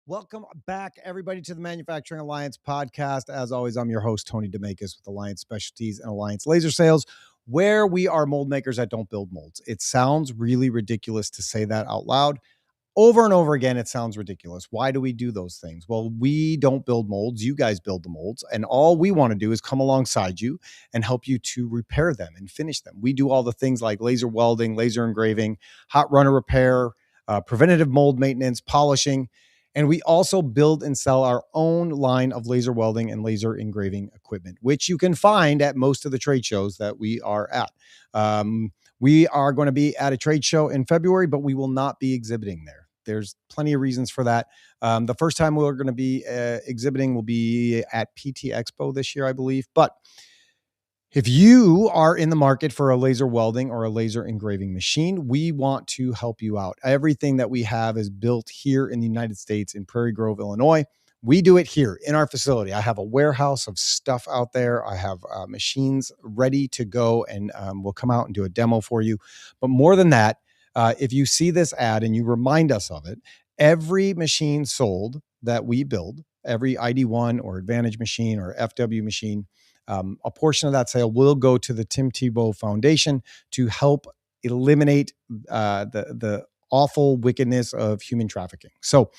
Welcome back, everybody, to the Manufacturing Alliance podcast. As always, I'm your host, Tony DeMakis with Alliance Specialties and Alliance Laser Sales, where we are mold makers that don't build molds. It sounds really ridiculous to say that out loud. Over and over again, it sounds ridiculous. Why do we do those things? Well, we don't build molds. You guys build the molds. And all we want to do is come alongside you and help you to repair them and finish them. We do all the things like laser welding, laser engraving, hot runner repair, preventative mold maintenance, polishing. And we also build and sell our own line of laser welding and laser engraving equipment, which you can find at most of the trade shows that we are at. We are going to be at a trade show in February, but we will not be exhibiting there. There's plenty of reasons for that. The first time we're going to be exhibiting will be at PT Expo this year, I believe. But if you are in the market for a laser welding or a laser engraving machine, we want to help you out. Everything that we have is built here in the United States in Prairie Grove, Illinois. We do it here in our facility. I have a warehouse of stuff out there. I have machines ready to go, and we'll come out and do a demo for you. But more than that, if you see this ad and you remind us of it, every machine sold that we build, every ID1 or Advantage machine or FW machine, a portion of that sale will go to the Tim Tebow Foundation to help eliminate the awful wickedness of human trafficking. So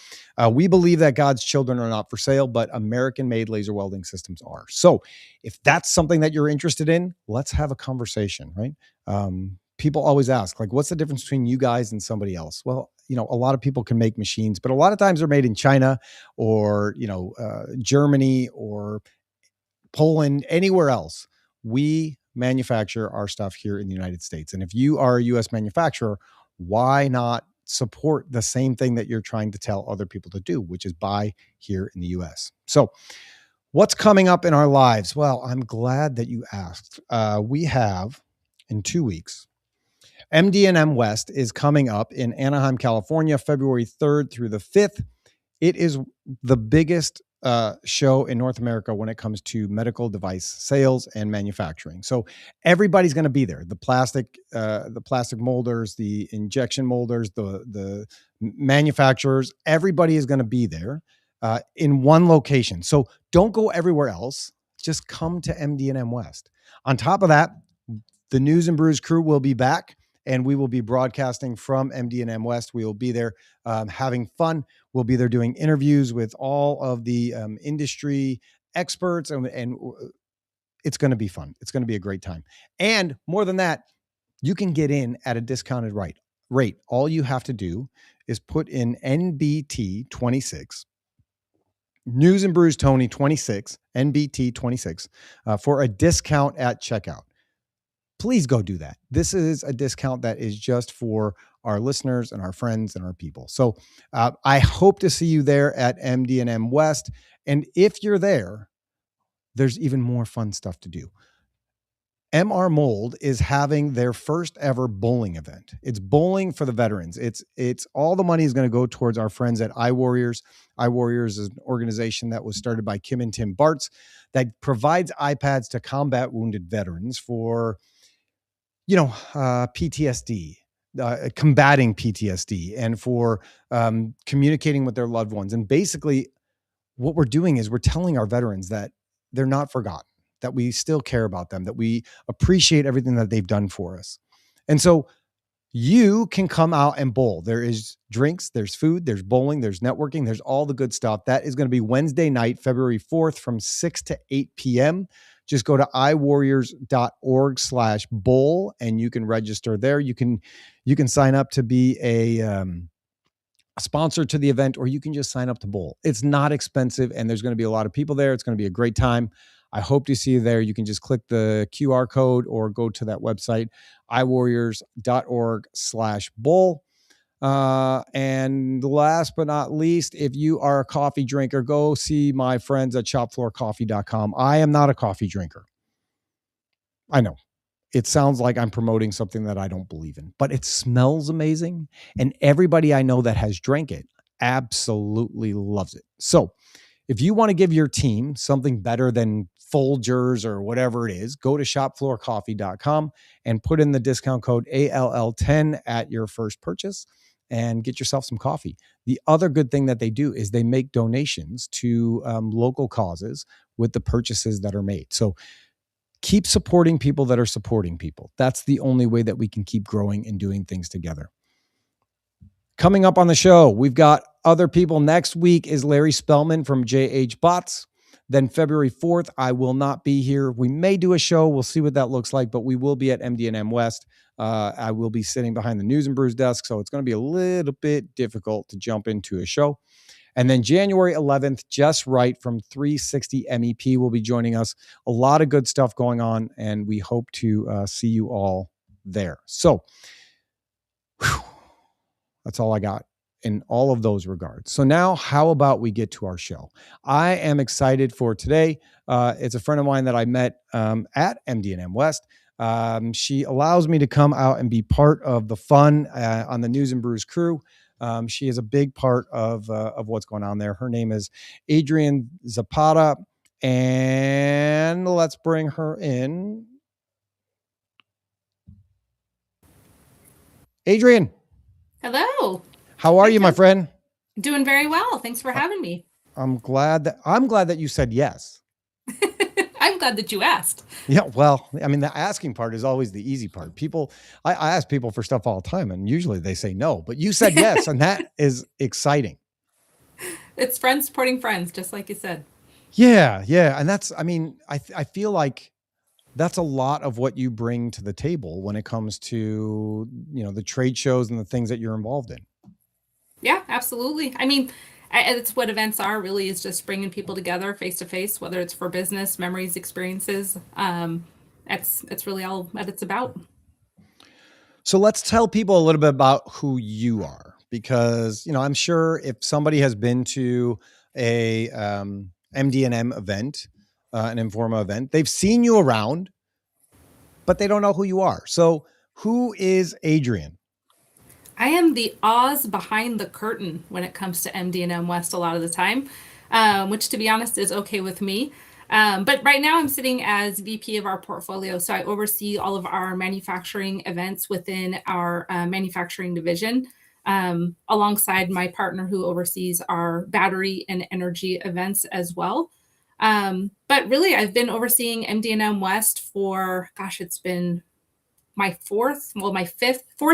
we believe that God's children are not for sale, but American-made laser welding systems are. So if that's something that you're interested in, let's have a conversation, right? People always ask, like, what's the difference between you guys and somebody else? Well, a lot of people can make machines, but a lot of times they're made in China or, Germany or Poland, anywhere else. We manufacture our stuff here in the United States. And if you are a US manufacturer, why not support the same thing that you're trying to tell other people to do, which is buy here in the US? So what's coming up in our lives? Well, I'm glad that you asked. We have in 2 weeks, MD&M West is coming up in Anaheim, California, February 3rd through the 5th. It is the biggest show in North America when it comes to medical device sales and manufacturing. So everybody's going to be there. The plastic molders, the injection molders, the manufacturers, everybody is going to be there in one location. So don't go everywhere else. Just come to MD&M West. On top of that, the News and Brews crew will be back, and we will be broadcasting from MD&M West. We will be there having fun. We'll be there doing interviews with all of the industry experts, and it's going to be fun. It's going to be a great time. And more than that, you can get in at a discounted rate. All you have to do is put in NBT 26, News and Brews Tony 26, NBT 26, for a discount at checkout. Please go do that. This is a discount that is just for our listeners and our friends and our people. So I hope to see you there at MD&M West. And if you're there, there's even more fun stuff to do. MR Mold is having their first ever bowling event. It's bowling for the veterans. It's all the money is going to go towards our friends at iWarriors. iWarriors is an organization that was started by Kim and Tim Bartz that provides iPads to combat wounded veterans for PTSD, combating PTSD, and for communicating with their loved ones. And basically what we're doing is we're telling our veterans that they're not forgotten, that we still care about them, that we appreciate everything that they've done for us. And so you can come out and bowl. There is drinks, there's food, there's bowling, there's networking, there's all the good stuff. That is going to be Wednesday night, February 4th from 6 to 8 p.m. Just go to iwarriors.org/bowl and you can register there. You can sign up to be a sponsor to the event, or you can just sign up to bowl. It's not expensive, and there's going to be a lot of people there. It's going to be a great time. I hope to see you there. You can just click the QR code or go to that website, iwarriors.org/bowl. And last but not least, if you are a coffee drinker, go see my friends at shopfloorcoffee.com. I am not a coffee drinker. I know it sounds like I'm promoting something that I don't believe in, but it smells amazing. And everybody I know that has drank it absolutely loves it. So if you want to give your team something better than Folgers or whatever it is, go to shopfloorcoffee.com and put in the discount code ALL10 at your first purchase. and get yourself some coffee. The other good thing that they do is they make donations to local causes with the purchases that are made. So keep supporting people that are supporting people. That's the only way that we can keep growing and doing things together. Coming up on the show, we've got other people. Next week is Larry Spellman from JH Bots. Then February 4th, I will not be here. We may do a show. We'll see what that looks like, but we will be at MD&M West. I will be sitting behind the News and Brews desk, so it's going to be a little bit difficult to jump into a show. And then January 11th, Just Right from 360 MEP will be joining us. A lot of good stuff going on, and we hope to see you all there. So that's all I got in all of those regards. So now how about we get to our show? I am excited for today. It's a friend of mine that I met at MD&M West. She allows me to come out and be part of the fun on the News and Brews crew. She is a big part of what's going on there. Her name is Adreinne Zepeda, and let's bring her in. Adrienne. Hello. How are you, my friend? Doing very well. Thanks for having me. I'm glad that you said yes. I'm glad that you asked. Yeah, well, I mean, the asking part is always the easy part. I ask people for stuff all the time, and usually they say no, but you said yes, and that is exciting. It's friends supporting friends, just like you said. Yeah. And I feel like that's a lot of what you bring to the table when it comes to, the trade shows and the things that you're involved in. Yeah, absolutely. I mean, it's what events are really, is just bringing people together face to face, whether it's for business, memories, experiences. That's really all that it's about. So let's tell people a little bit about who you are, because, I'm sure if somebody has been to a MD&M event, an Informa event, they've seen you around, but they don't know who you are. So who is Adrienne? I am the Oz behind the curtain when it comes to MD&M West a lot of the time, which to be honest is okay with me. But right now I'm sitting as VP of our portfolio. So I oversee all of our manufacturing events within our manufacturing division, alongside my partner who oversees our battery and energy events as well. But really I've been overseeing MD&M West for, it's been my fourth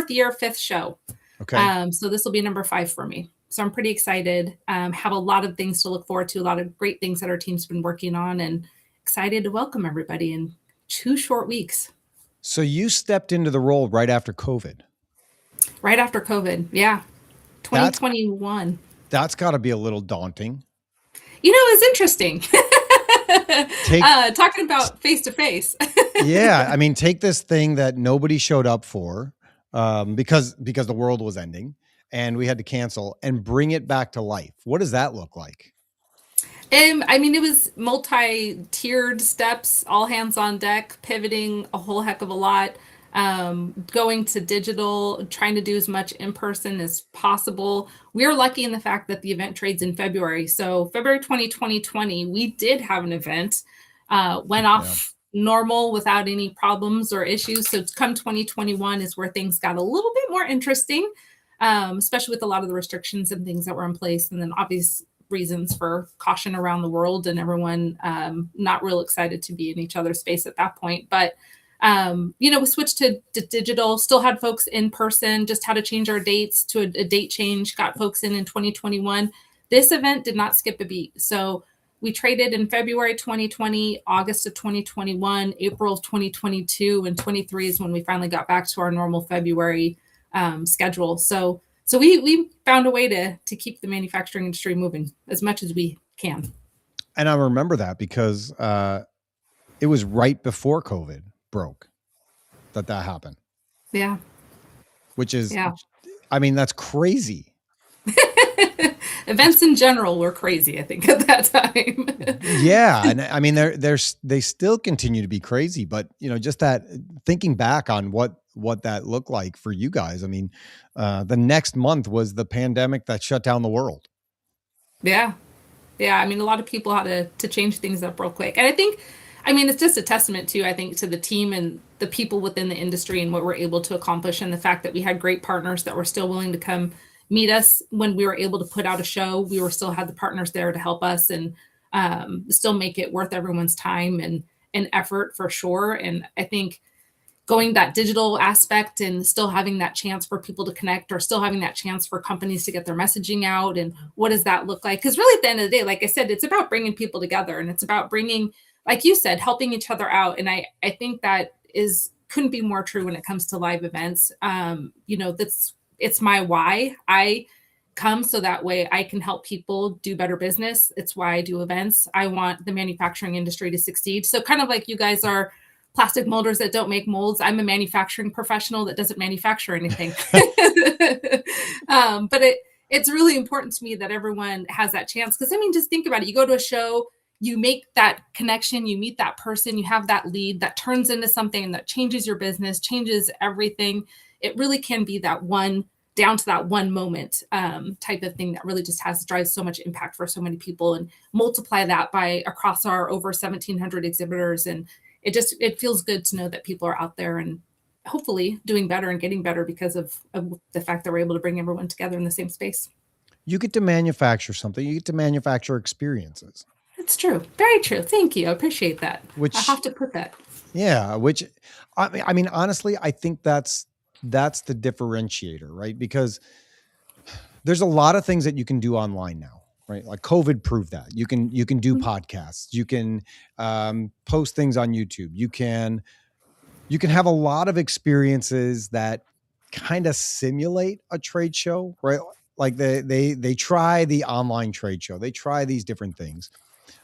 year, fifth show. Okay. So this will be number 5 for me. So I'm pretty excited. Have a lot of things to look forward to, a lot of great things that our team's been working on, and excited to welcome everybody in 2 short weeks. So you stepped into the role right after COVID. Right after COVID. Yeah. 2021. That's got to be a little daunting. It was interesting. Talking about face to face. Yeah. I mean, take this thing that nobody showed up for because the world was ending and we had to cancel, and bring it back to life. What does that look like? It was multi-tiered steps, all hands on deck, pivoting a whole heck of a lot, going to digital, trying to do as much in person as possible. We're lucky in the fact that the event trades in February. So February 2020, we did have an event, went off normal without any problems or issues. So come 2021 is where things got a little bit more interesting, especially with a lot of the restrictions and things that were in place. And then obvious reasons for caution around the world, and everyone not real excited to be in each other's space at that point. But we switched to digital, still had folks in person, just had to change our dates to a date change, got folks in 2021. This event did not skip a beat. So we traded in February 2020, August of 2021, April of 2022, and 23 is when we finally got back to our normal February schedule. So we found a way to keep the manufacturing industry moving as much as we can. And I remember that because it was right before COVID broke that happened. Yeah. Which is, I mean, that's crazy. Events in general were crazy, I think, at that time. Yeah. And I mean, they still continue to be crazy, but just that, thinking back on what that looked like for you guys. I mean, the next month was the pandemic that shut down the world. Yeah. I mean, a lot of people had to change things up real quick. And I think I mean, it's just a testament to, I think, to the team and the people within the industry and what we're able to accomplish, and the fact that we had great partners that were still willing to come meet us when we were able to put out a show. We were still had the partners there to help us and still make it worth everyone's time and effort for sure. And I think going that digital aspect and still having that chance for people to connect, or still having that chance for companies to get their messaging out, and what does that look like? Because really, at the end of the day, like I said, it's about bringing people together, and it's about bringing, like you said, helping each other out. And I think that is couldn't be more true when it comes to live events. That's it's my why. I come so that way I can help people do better business. It's why I do events. I want the manufacturing industry to succeed. So kind of like you guys are plastic molders that don't make molds. I'm a manufacturing professional that doesn't manufacture anything. But it's really important to me that everyone has that chance. Because I mean, just think about it. You go to a show, you make that connection, you meet that person, you have that lead that turns into something that changes your business, changes everything. It really can be that one down to that one moment type of thing that really just drives so much impact for so many people, and multiply that by across our over 1,700 exhibitors. And it feels good to know that people are out there and hopefully doing better and getting better because of the fact that we're able to bring everyone together in the same space. You get to manufacture something. You get to manufacture experiences. It's true. Very true. Thank you. I appreciate that. I Which, have to put that. yeah, which I mean, honestly, I think that's the differentiator, right? Because there's a lot of things that you can do online now, right? Like COVID proved that you can do podcasts, you can post things on YouTube, you can have a lot of experiences that kind of simulate a trade show, right? Like they try the online trade show, they try these different things,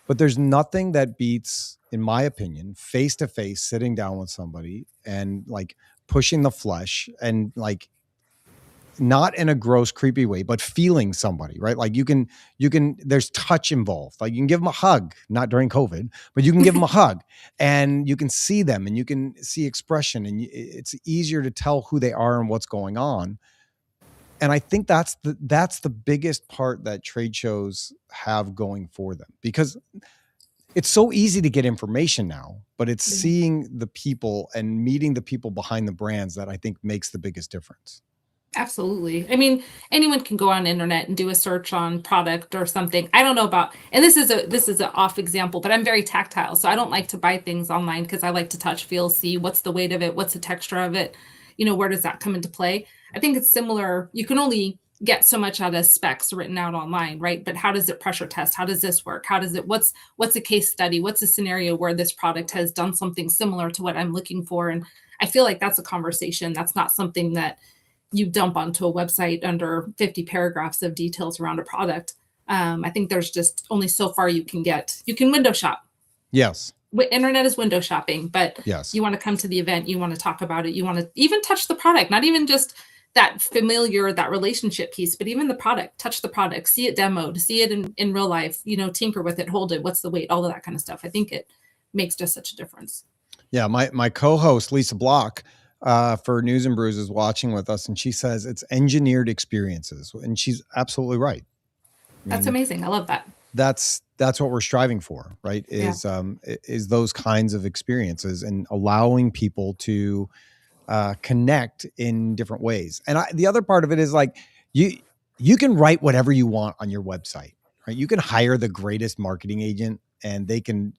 but there's nothing that beats, in my opinion, face to face sitting down with somebody and like pushing the flesh and like not in a gross, creepy way, but feeling somebody, right? Like there's touch involved. Like you can give them a hug, not during COVID, but you can give them a hug and you can see them and you can see expression, and it's easier to tell who they are and what's going on. And I think that's the biggest part that trade shows have going for them, because it's so easy to get information now, but it's seeing the people and meeting the people behind the brands that I think makes the biggest difference. Absolutely. I mean, anyone can go on the internet and do a search on product or something. I don't know about, and this is an off example, but I'm very tactile. So I don't like to buy things online because I like to touch, feel, see what's the weight of it, what's the texture of it, where does that come into play? I think it's similar. You can only get so much out of specs written out online, right? But how does it pressure test? How does this work? What's a case study? What's a scenario where this product has done something similar to what I'm looking for? And I feel like that's a conversation. That's not something that you dump onto a website under 50 paragraphs of details around a product. I think there's just only so far you can get. You can window shop. Yes. Internet is window shopping, but yes, you want to come to the event, you want to talk about it, you want to even touch the product, not even just that familiar, that relationship piece, but even the product, touch the product, see it demoed, see it in real life, tinker with it, hold it, what's the weight, all of that kind of stuff. I think it makes just such a difference. Yeah. My co-host, Lisa Block, for News and Brews, is watching with us, and she says it's engineered experiences, and she's absolutely right. That's amazing. I love that. That's what we're striving for, right? Is those kinds of experiences and allowing people to connect in different ways. And the other part of it is like you can write whatever you want on your website, right? You can hire the greatest marketing agent, and they can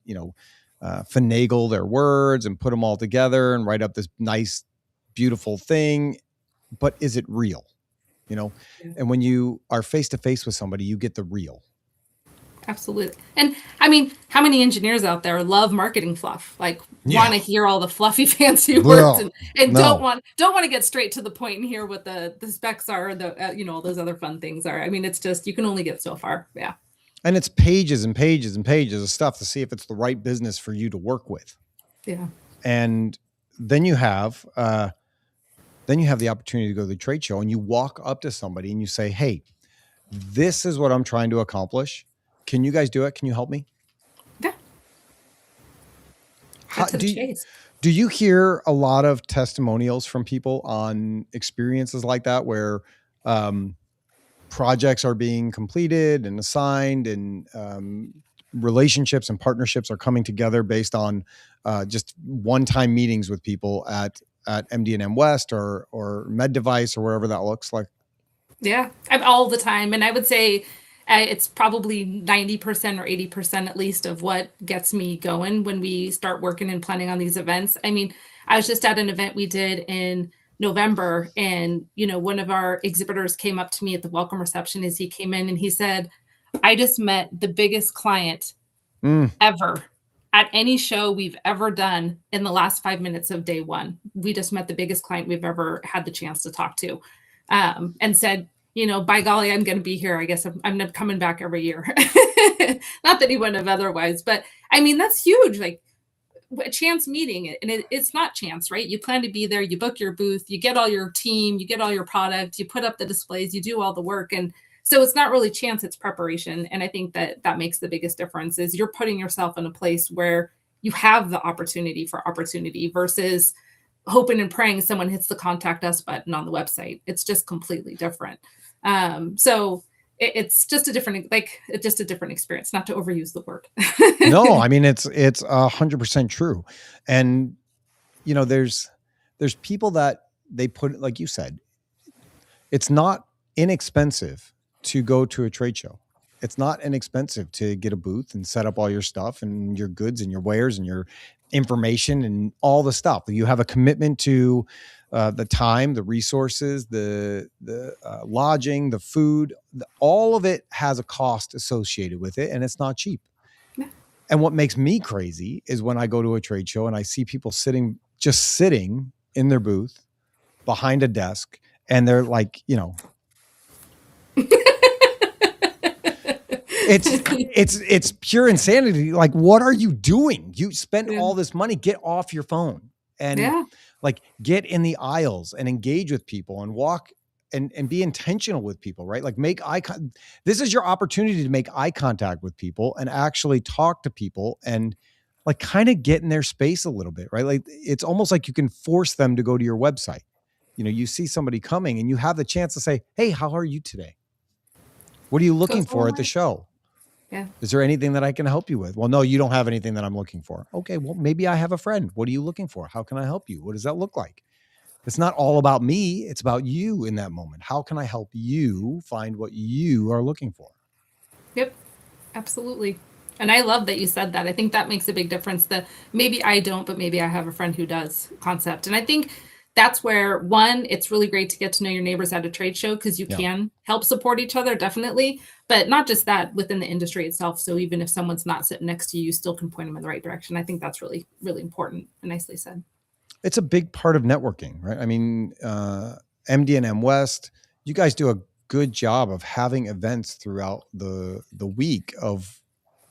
finagle their words and put them all together and write up this nice, beautiful thing. But is it real? And when you are face to face with somebody, you get the real. Absolutely. And I mean, how many engineers out there love marketing fluff? Like want to hear all the fluffy, fancy words and don't want to get straight to the point and hear what the specs are, all those other fun things are. I mean, it's just, you can only get so far. Yeah. And it's pages and pages and pages of stuff to see if it's the right business for you to work with. Yeah. And then you have the opportunity to go to the trade show, and you walk up to somebody and you say, hey, this is what I'm trying to accomplish. Can you guys do it? Can you help me? Yeah. Do you hear a lot of testimonials from people on experiences like that, where projects are being completed and assigned, and relationships and partnerships are coming together based on just one-time meetings with people at MD&M West or Med Device or wherever that looks like? Yeah, I'm all the time. And I would say it's probably 90% or 80% at least of what gets me going when we start working and planning on these events. I mean, I was just at an event we did in November, and one of our exhibitors came up to me at the welcome reception as he came in, and he said, I just met the biggest client ever at any show we've ever done in the last 5 minutes of day one. We just met the biggest client we've ever had the chance to talk to, and said, by golly, I'm going to be here. I guess I'm coming back every year. Not that he wouldn't have otherwise, but I mean, that's huge. Like a chance meeting, and it's not chance, right? You plan to be there, you book your booth, you get all your team, you get all your product, you put up the displays, you do all the work. And so it's not really chance, it's preparation. And I think that makes the biggest difference is you're putting yourself in a place where you have the opportunity for opportunity versus hoping and praying someone hits the contact us button on the website. It's just completely different. So it's just a different experience, not to overuse the word. No, I mean, it's 100% true. And, there's people that they put, like you said, it's not inexpensive to go to a trade show. It's not inexpensive to get a booth and set up all your stuff and your goods and your wares and your information and all the stuff. You have a commitment to the time, the resources, the lodging, the food, all of it has a cost associated with it, and it's not cheap. Yeah. And what makes me crazy is when I go to a trade show and I see people sitting in their booth behind a desk, and they're like, it's pure insanity. Like, what are you doing? You spent all this money. Get off your phone and get in the aisles and engage with people and walk and be intentional with people, right? Like this is your opportunity to make eye contact with people and actually talk to people and like kind of get in their space a little bit, right? Like it's almost like you can force them to go to your website. You see somebody coming and you have the chance to say, hey, how are you today? What are you looking for at the show? Yeah. Is there anything that I can help you with? Well, no, you don't have anything that I'm looking for. Okay, well, maybe I have a friend. What are you looking for? How can I help you? What does that look like? It's not all about me. It's about you in that moment. How can I help you find what you are looking for? Yep, absolutely. And I love that you said that. I think that makes a big difference. The maybe I don't, but maybe I have a friend who does concept. And I think that's where, one, it's really great to get to know your neighbors at a trade show because you can help support each other, definitely. But not just that, within the industry itself. So even if someone's not sitting next to you, you still can point them in the right direction. I think that's really, really important and nicely said. It's a big part of networking, right? I mean, MD&M West, you guys do a good job of having events throughout the week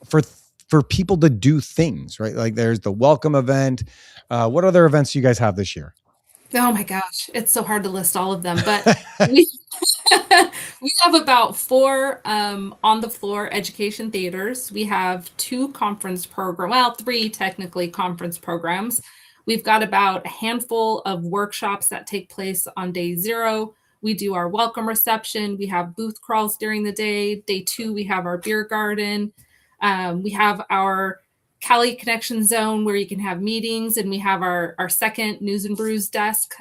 for people to do things, right? Like there's the welcome event. What other events do you guys have this year? Oh my gosh, it's so hard to list all of them, but we have about 4 on the floor education theaters. We have 2 conference programs, well, 3 technically conference programs. We've got about a handful of workshops that take place on day 0. We do our welcome reception. We have booth crawls during the day. Day 2, we have our beer garden. We have our Cali Connection Zone where you can have meetings, and we have our second News and Brews desk.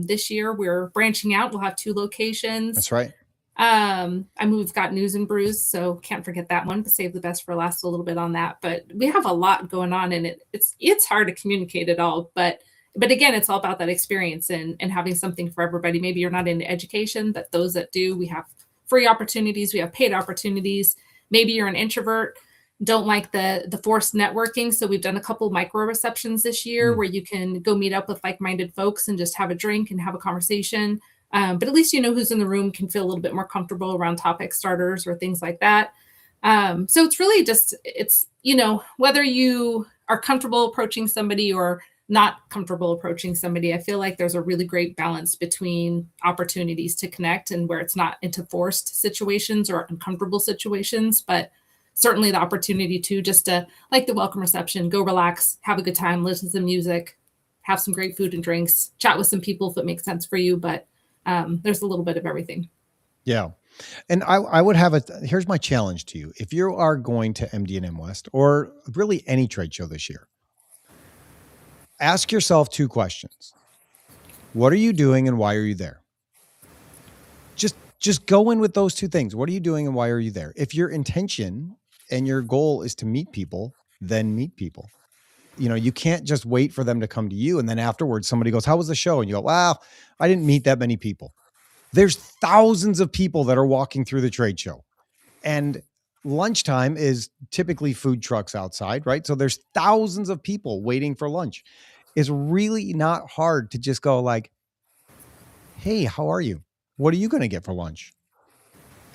This year we're branching out. We'll have 2 locations. That's right. I mean, we've got News and Brews, so can't forget that one, but save the best for last a little bit on that. But we have a lot going on, and it's hard to communicate it all. But again, it's all about that experience and having something for everybody. Maybe you're not into education, but those that do, we have free opportunities. We have paid opportunities. Maybe you're an introvert, don't like the forced networking. So we've done a couple micro receptions this year where you can go meet up with like-minded folks and just have a drink and have a conversation. But at least you know who's in the room, can feel a little bit more comfortable around topic starters or things like that. So it's really just, whether you are comfortable approaching somebody or not comfortable approaching somebody, I feel like there's a really great balance between opportunities to connect and where it's not into forced situations or uncomfortable situations, but certainly the opportunity to just like the welcome reception, go relax, have a good time, listen to some music, have some great food and drinks, chat with some people if it makes sense for you. But there's a little bit of everything. Yeah. And I would have here's my challenge to you. If you are going to MD&M West or really any trade show this year, ask yourself two questions. What are you doing and why are you there? Just go in with those two things. What are you doing and why are you there? If your intention and your goal is to meet people, then meet people. You can't just wait for them to come to you. And then afterwards, somebody goes, how was the show? And you go, wow, I didn't meet that many people. There's thousands of people that are walking through the trade show. And lunchtime is typically food trucks outside, right? So there's thousands of people waiting for lunch. It's really not hard to just go like, hey, how are you? What are you going to get for lunch?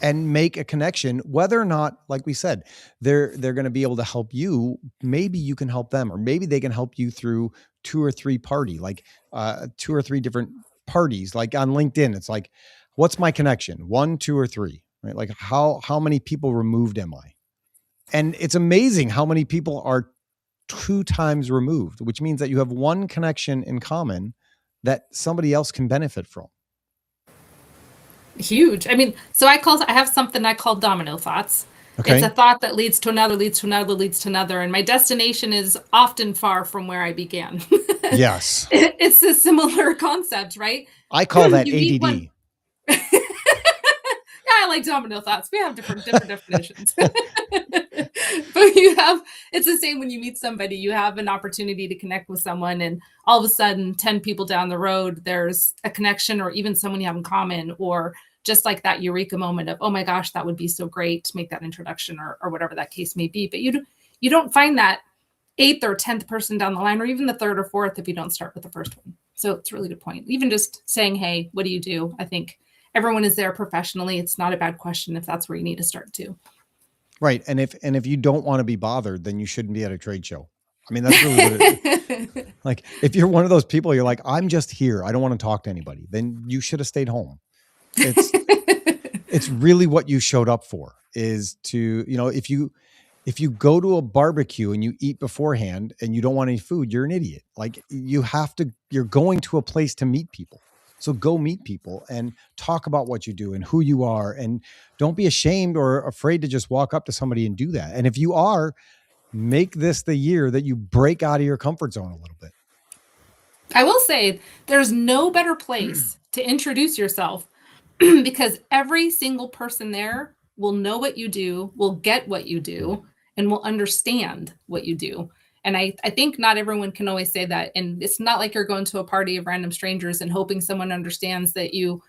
And make a connection, whether or not, like we said, they're going to be able to help you. Maybe you can help them, or maybe they can help you through two or three different parties. Like on LinkedIn, it's like, what's my connection? 1, 2, or 3, right? Like how many people removed am I? And it's amazing how many people are 2 times removed, which means that you have one connection in common that somebody else can benefit from. Huge. I mean, so I have something I call domino thoughts. Okay. It's a thought that leads to another, leads to another, leads to another, and my destination is often far from where I began. Yes. It's a similar concept, right? I call that You meet ADD. Yeah, I like domino thoughts. We have different definitions. But it's the same when you meet somebody. You have an opportunity to connect with someone, and all of a sudden 10 people down the road, there's a connection, or even someone you have in common, or just like that eureka moment of, oh my gosh, that would be so great to make that introduction, or whatever that case may be. But you don't find that 8th or 10th person down the line, or even the 3rd or 4th, if you don't start with the first one. So it's a really good point. Even just saying, hey, what do you do? I think everyone is there professionally. It's not a bad question if that's where you need to start too. Right. And if you don't want to be bothered, then you shouldn't be at a trade show. I mean, that's really what it is. Like, if you're one of those people, you're like, I'm just here, I don't want to talk to anybody, then you should have stayed home. It's really what you showed up for, is to, if you go to a barbecue and you eat beforehand and you don't want any food, you're an idiot. Like, you're going to a place to meet people. So go meet people and talk about what you do and who you are. And don't be ashamed or afraid to just walk up to somebody and do that. And if you are, make this the year that you break out of your comfort zone a little bit. I will say there's no better place to introduce yourself because every single person there will know what you do, will get what you do, and will understand what you do. And I think not everyone can always say that. And it's not like you're going to a party of random strangers and hoping someone understands that you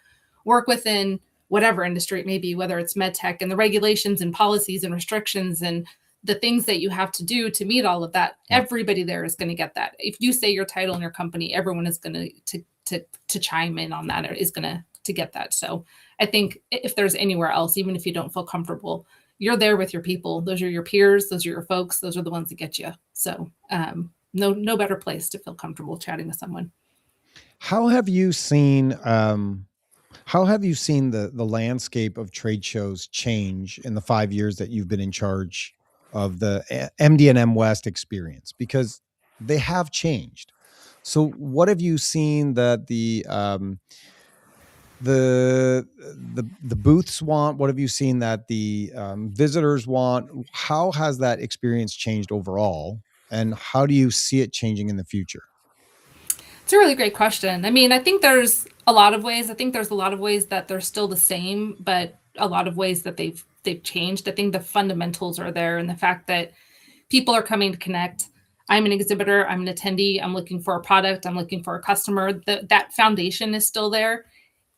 work within whatever industry it may be, whether it's med tech and the regulations and policies and restrictions and the things that you have to do to meet all of that. Everybody there is going to get that. If you say your title in your company, everyone is going to chime in on that, or is going to get that. So I think if there's anywhere else, even if you don't feel comfortable, you're there with your people. Those are your peers. Those are your folks. Those are the ones that get you. So no better place to feel comfortable chatting with someone. How have you seen the landscape of trade shows change in the 5 years that you've been in charge of the MD&M West experience? Because they have changed. So what have you seen that the booths want? What have you seen that the visitors want? How has that experience changed overall? And how do you see it changing in the future? It's a really great question. I mean, I think there's a lot of ways. I think there's a lot of ways that they're still the same, but a lot of ways that they've changed. I think the fundamentals are there, and the fact that people are coming to connect. I'm an exhibitor, I'm an attendee, I'm looking for a product, I'm looking for a customer. That foundation is still there.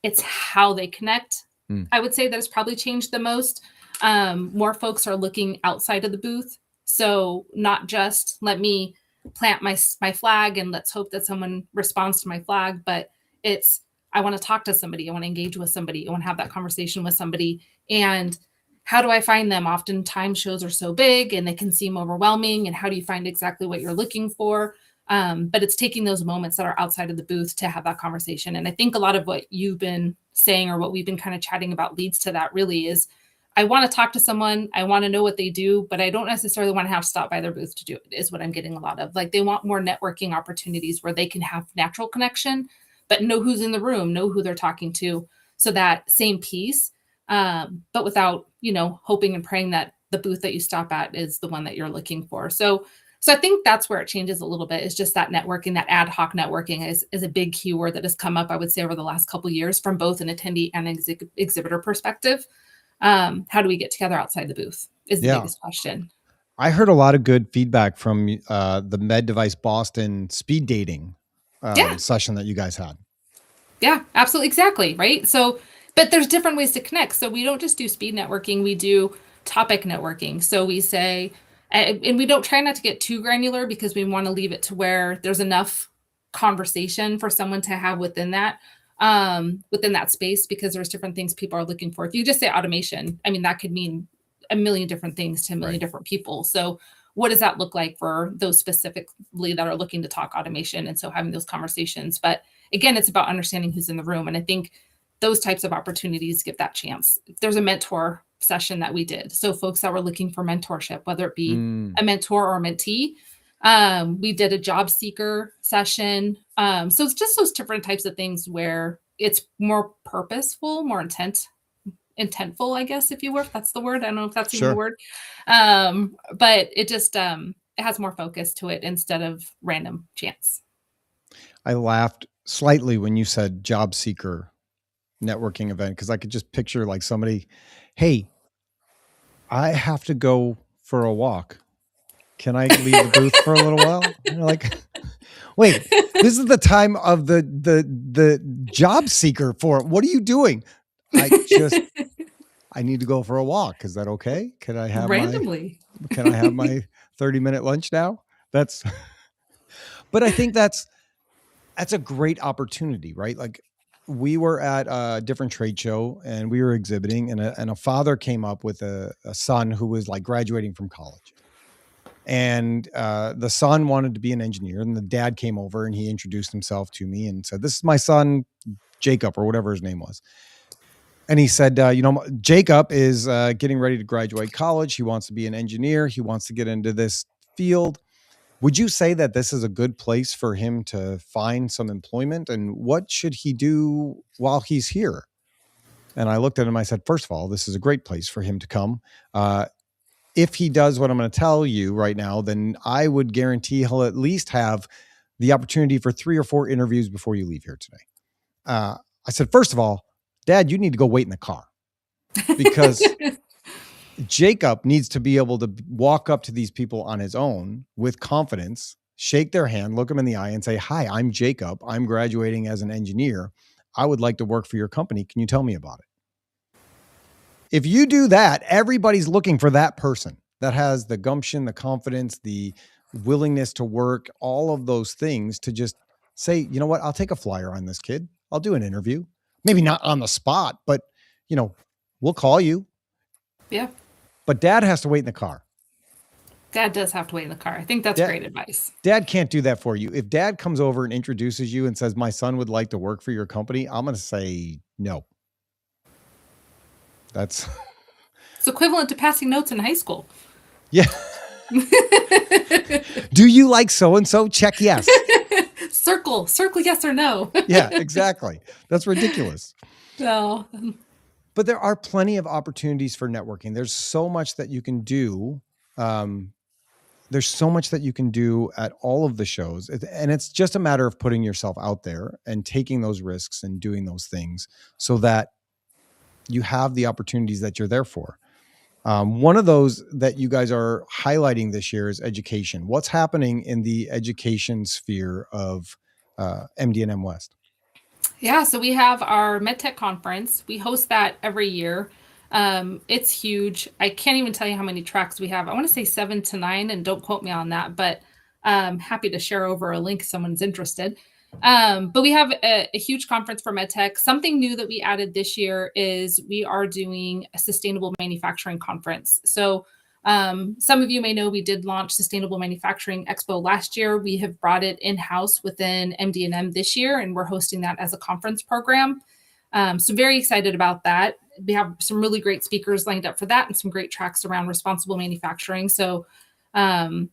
It's how they connect. I would say that it's probably changed the most. More folks are looking outside of the booth. So not just let me plant my flag and let's hope that someone responds to my flag, but it's, I want to talk to somebody. I want to engage with somebody. I want to have that conversation with somebody. And how do I find them? Oftentimes shows are so big and they can seem overwhelming. And how do you find exactly what you're looking for? But it's taking those moments that are outside of the booth to have that conversation. And I think a lot of what you've been saying, or what we've been kind of chatting about, leads to that. Really is, I want to talk to someone. I want to know what they do, but I don't necessarily want to have to stop by their booth to do it, is what I'm getting a lot of. Like, they want more networking opportunities where they can have natural connection, but know who's in the room, know who they're talking to. So that same piece, but without, hoping and praying that the booth that you stop at is the one that you're looking for. So I think that's where it changes a little bit, is just that networking, that ad hoc networking is a big keyword that has come up, I would say, over the last couple of years from both an attendee and exhibitor perspective. How do we get together outside the booth is the biggest question. I heard a lot of good feedback from the Med Device Boston speed dating session that you guys had. Yeah, absolutely. Exactly. Right. So, but there's different ways to connect. So we don't just do speed networking, we do topic networking. So we say, and we don't try not to get too granular because we want to leave it to where there's enough conversation for someone to have within that space, because there's different things people are looking for. If you just say automation, I mean, that could mean a million different things to a million different people. So what does that look like for those specifically that are looking to talk automation? And so having those conversations. But again, it's about understanding who's in the room. And I think those types of opportunities give that chance. There's a mentor session that we did. So folks that were looking for mentorship, whether it be a mentor or a mentee, we did a job seeker session. So it's just those different types of things where it's more purposeful, more intentful, I guess, if you were, if that's the word. I don't know if that's even the word. But it just, it has more focus to it instead of random chance. I laughed slightly when you said job seeker networking event, because I could just picture like somebody, hey, I have to go for a walk. Can I leave the booth for a little while? And you're like, wait, this is the time of the job seeker forum. What are you doing? I need to go for a walk. Is that okay? Can I have randomly? Can I have my 30-minute lunch now? But I think that's a great opportunity, right? Like, we were at a different trade show and we were exhibiting, and a father came up with a son who was like graduating from college. And the son wanted to be an engineer, and the dad came over and he introduced himself to me and said, "This is my son, Jacob," or whatever his name was. And he said, Jacob is getting ready to graduate college. He wants to be an engineer. He wants to get into this field. Would you say that this is a good place for him to find some employment? And what should he do while he's here? And I looked at him. I said, first of all, this is a great place for him to come. If he does what I'm going to tell you right now, then I would guarantee he'll at least have the opportunity for 3 or 4 interviews before you leave here today. I said, first of all, Dad, you need to go wait in the car, because Jacob needs to be able to walk up to these people on his own with confidence, shake their hand, look them in the eye and say, "Hi, I'm Jacob. I'm graduating as an engineer. I would like to work for your company. Can you tell me about it?" If you do that, everybody's looking for that person that has the gumption, the confidence, the willingness to work, all of those things, to just say, you know what, I'll take a flyer on this kid. I'll do an interview. Maybe not on the spot, but we'll call you. Yeah. But Dad has to wait in the car. Dad does have to wait in the car. I think that's great advice. Dad can't do that for you. If Dad comes over and introduces you and says, "My son would like to work for your company," I'm going to say no. It's equivalent to passing notes in high school. Yeah. Do you like so-and-so? Check yes. Circle yes or no. Yeah, exactly. That's ridiculous. No. But there are plenty of opportunities for networking. There's so much that you can do. There's so much that you can do at all of the shows. And it's just a matter of putting yourself out there and taking those risks and doing those things so that you have the opportunities that you're there for. One of those that you guys are highlighting this year is education. What's happening in the education sphere of MD&M West? Yeah, so we have our MedTech conference. We host that every year. It's huge. I can't even tell you how many tracks we have. I want to say 7 to 9, and don't quote me on that, but happy to share over a link if someone's interested. But we have a huge conference for MedTech. Something new that we added this year is we are doing a sustainable manufacturing conference. So some of you may know we did launch Sustainable Manufacturing Expo last year. We have brought it in-house within MD&M this year, and we're hosting that as a conference program. So very excited about that. We have some really great speakers lined up for that and some great tracks around responsible manufacturing. So very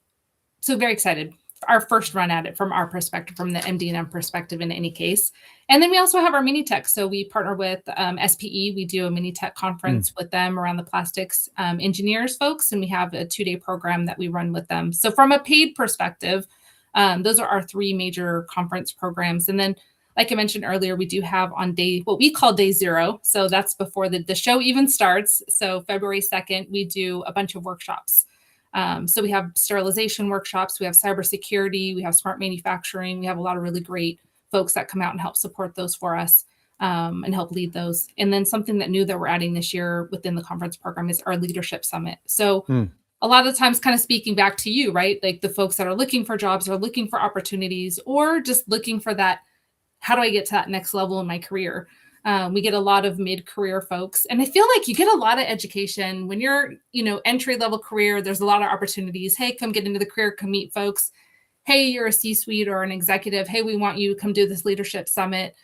excited our first run at it from our perspective, from the MD&M perspective in any case. And then we also have our mini tech. So we partner with SPE. We do a mini tech conference with them around the plastics engineers folks. And we have a 2-day program that we run with them. So from a paid perspective, those are our 3 major conference programs. And then, like I mentioned earlier, we do have on what we call day 0. So that's before the show even starts. So February 2nd, we do a bunch of workshops. So we have sterilization workshops, we have cybersecurity, we have smart manufacturing. We have a lot of really great folks that come out and help support those for us and help lead those. And then something that new that we're adding this year within the conference program is our leadership summit. So a lot of the times, kind of speaking back to you, right? Like the folks that are looking for jobs or looking for opportunities or just looking for that, how do I get to that next level in my career? We get a lot of mid-career folks, and I feel like you get a lot of education when you're, entry-level career. There's a lot of opportunities. Hey, come get into the career, come meet folks. Hey, you're a C-suite or an executive. Hey, we want you to come do this leadership summit.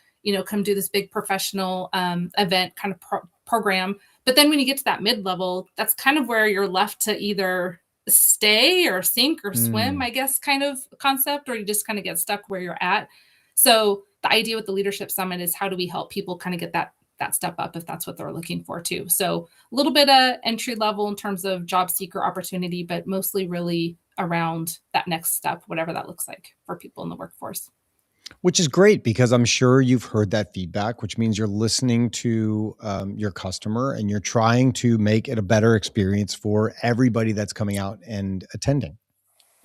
Come do this big professional event kind of program. But then when you get to that mid-level, that's kind of where you're left to either stay or sink or swim, I guess, kind of concept, or you just kind of get stuck where you're at. So the idea with the leadership summit is how do we help people kind of get that step up if that's what they're looking for too. So a little bit of entry level in terms of job seeker opportunity, but mostly really around that next step, whatever that looks like for people in the workforce. Which is great because I'm sure you've heard that feedback, which means you're listening to your customer and you're trying to make it a better experience for everybody that's coming out and attending.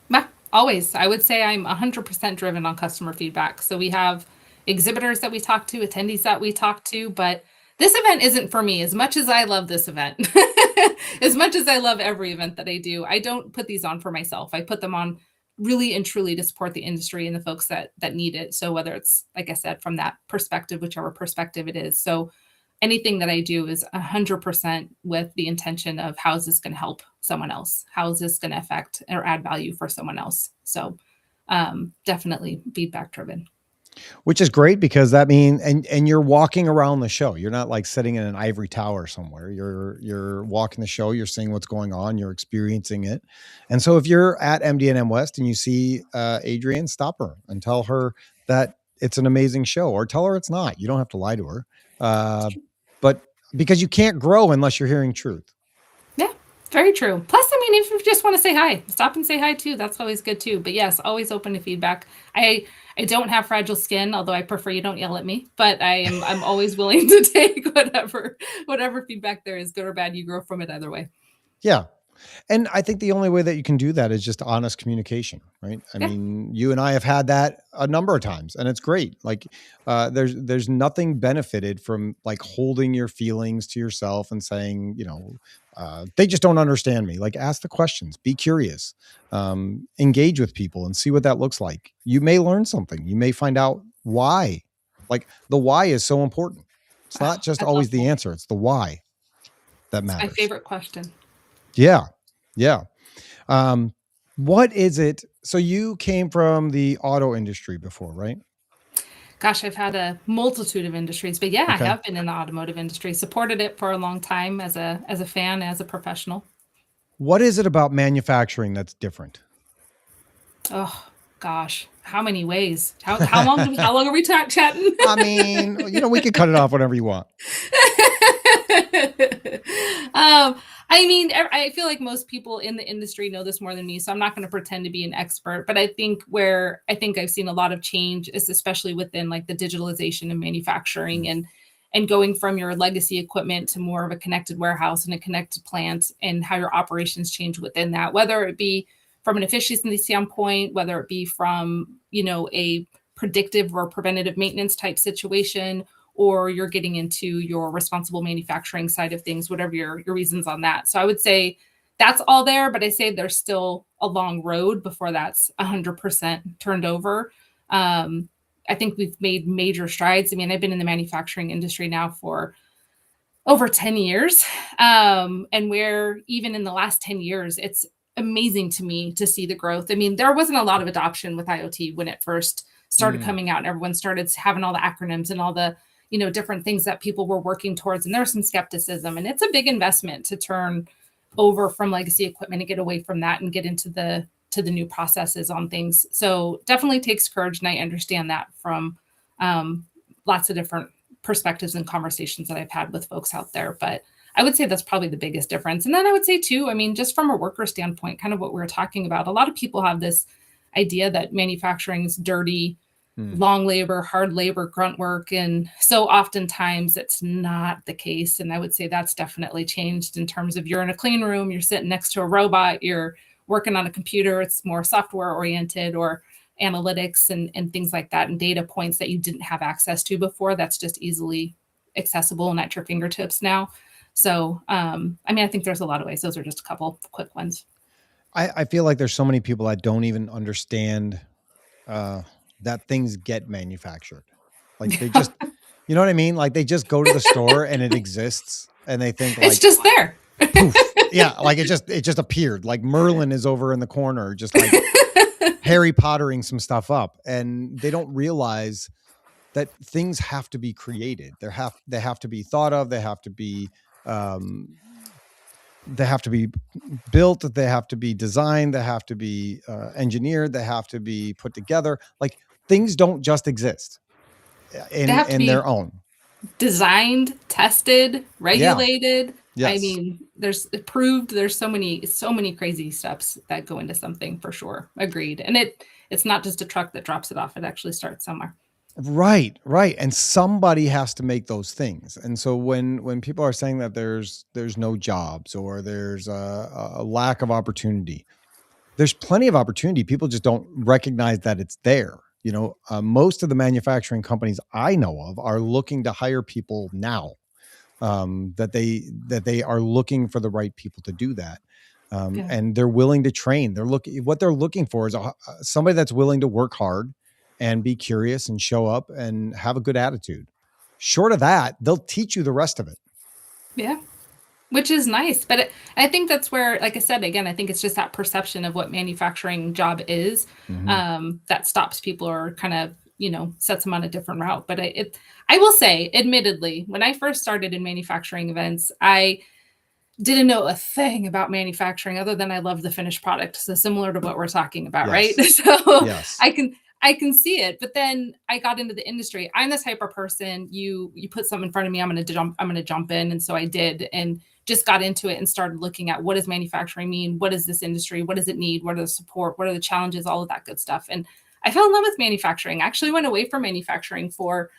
Yeah, always. I would say I'm 100% driven on customer feedback. So we have exhibitors that we talk to, attendees that we talk to, but this event isn't for me as much as I love this event. As much as I love every event that I do, I don't put these on for myself. I put them on really and truly to support the industry and the folks that need it. So whether it's, like I said, from that perspective, whichever perspective it is. So anything that I do is 100% with the intention of how is this going to help someone else? How is this going to affect or add value for someone else? So definitely feedback driven. Which is great because that means, and you're walking around the show. You're not like sitting in an ivory tower somewhere. You're walking the show. You're seeing what's going on. You're experiencing it. And so if you're at MD&M West and you see Adrienne, stop her and tell her that it's an amazing show, or tell her it's not. You don't have to lie to her. But because you can't grow unless you're hearing truth. Yeah, very true. Plus, I mean, if you just want to say hi, stop and say hi too. That's always good too. But yes, always open to feedback. I don't have fragile skin, although I prefer you don't yell at me, but I'm always willing to take whatever feedback there is, good or bad. You grow from it either way. Yeah. And I think the only way that you can do that is just honest communication, right? I mean, you and I have had that a number of times, and it's great. Like, there's nothing benefited from like holding your feelings to yourself and saying, they just don't understand me. Like, ask the questions, be curious, engage with people and see what that looks like. You may learn something. You may find out why. Like, the why is so important. It's not just always the answer. It's the why that matters. My favorite question. Yeah. Yeah. What is it? So you came from the auto industry before, right? Gosh, I've had a multitude of industries, but yeah, okay. I have been in the automotive industry, supported it for a long time as a fan, as a professional. What is it about manufacturing that's different? Oh gosh, how many ways? How long are we chatting? I mean, we could cut it off whenever you want. I mean, I feel like most people in the industry know this more than me, so I'm not going to pretend to be an expert. But I think I've seen a lot of change is especially within like the digitalization of manufacturing and going from your legacy equipment to more of a connected warehouse and a connected plant, and how your operations change within that, whether it be from an efficiency standpoint, whether it be from, a predictive or preventative maintenance type situation, or you're getting into your responsible manufacturing side of things, whatever your reasons on that. So I would say that's all there, but I say there's still a long road before that's 100% turned over. I think we've made major strides. I mean, I've been in the manufacturing industry now for over 10 years. And where even in the last 10 years, it's amazing to me to see the growth. I mean, there wasn't a lot of adoption with IoT when it first started coming out and everyone started having all the acronyms and all the different things that people were working towards. And there was some skepticism, and it's a big investment to turn over from legacy equipment and get away from that and get into the to the new processes on things. So definitely takes courage, and I understand that from lots of different perspectives and conversations that I've had with folks out there. But I would say that's probably the biggest difference. And then I would say too, I mean, just from a worker standpoint, kind of what we were talking about, a lot of people have this idea that manufacturing is dirty, long labor, hard labor, grunt work. And so oftentimes it's not the case. And I would say that's definitely changed in terms of you're in a clean room, you're sitting next to a robot, you're working on a computer, it's more software oriented or analytics and things like that, and data points that you didn't have access to before. That's just easily accessible and at your fingertips now. So, I mean, I think there's a lot of ways. Those are just a couple quick ones. I feel like there's so many people that don't even understand that things get manufactured. Like they just, you know what I mean? Like they just go to the store and it exists, and they think like it's just there. Poof. Yeah, like it just appeared. Like Merlin is over in the corner, just like Harry Pottering some stuff up, and they don't realize that things have to be created. They have to be thought of. They have to be built. They have to be designed. They have to be engineered. They have to be put together. Like things don't just exist in their own. Designed, tested, regulated. Yeah. Yes. I mean, there's proved. There's so many crazy steps that go into something for sure. Agreed. And it's not just a truck that drops it off. It actually starts somewhere. Right. And somebody has to make those things. And so when people are saying that there's no jobs or there's a lack of opportunity, there's plenty of opportunity. People just don't recognize that it's there. You know, most of the manufacturing companies I know of are looking to hire people now. That they are looking for the right people to do that. And they're willing to train. What they're looking for is somebody that's willing to work hard and be curious and show up and have a good attitude. Short of that, they'll teach you the rest of it. Yeah. Which is nice. But I think that's where, like I said, again, I think it's just that perception of what manufacturing job is that stops people or kind of, sets them on a different route. But I will say, admittedly, when I first started in manufacturing events, I didn't know a thing about manufacturing other than I loved the finished product. So similar to what we're talking about, right? So yes. I can see it, but then I got into the industry. I'm the type of person, you put something in front of me, I'm going to jump in. And so I did, and just got into it and started looking at what does manufacturing mean? What is this industry? What does it need? What are the support? What are the challenges? All of that good stuff. And I fell in love with manufacturing. I actually went away from manufacturing for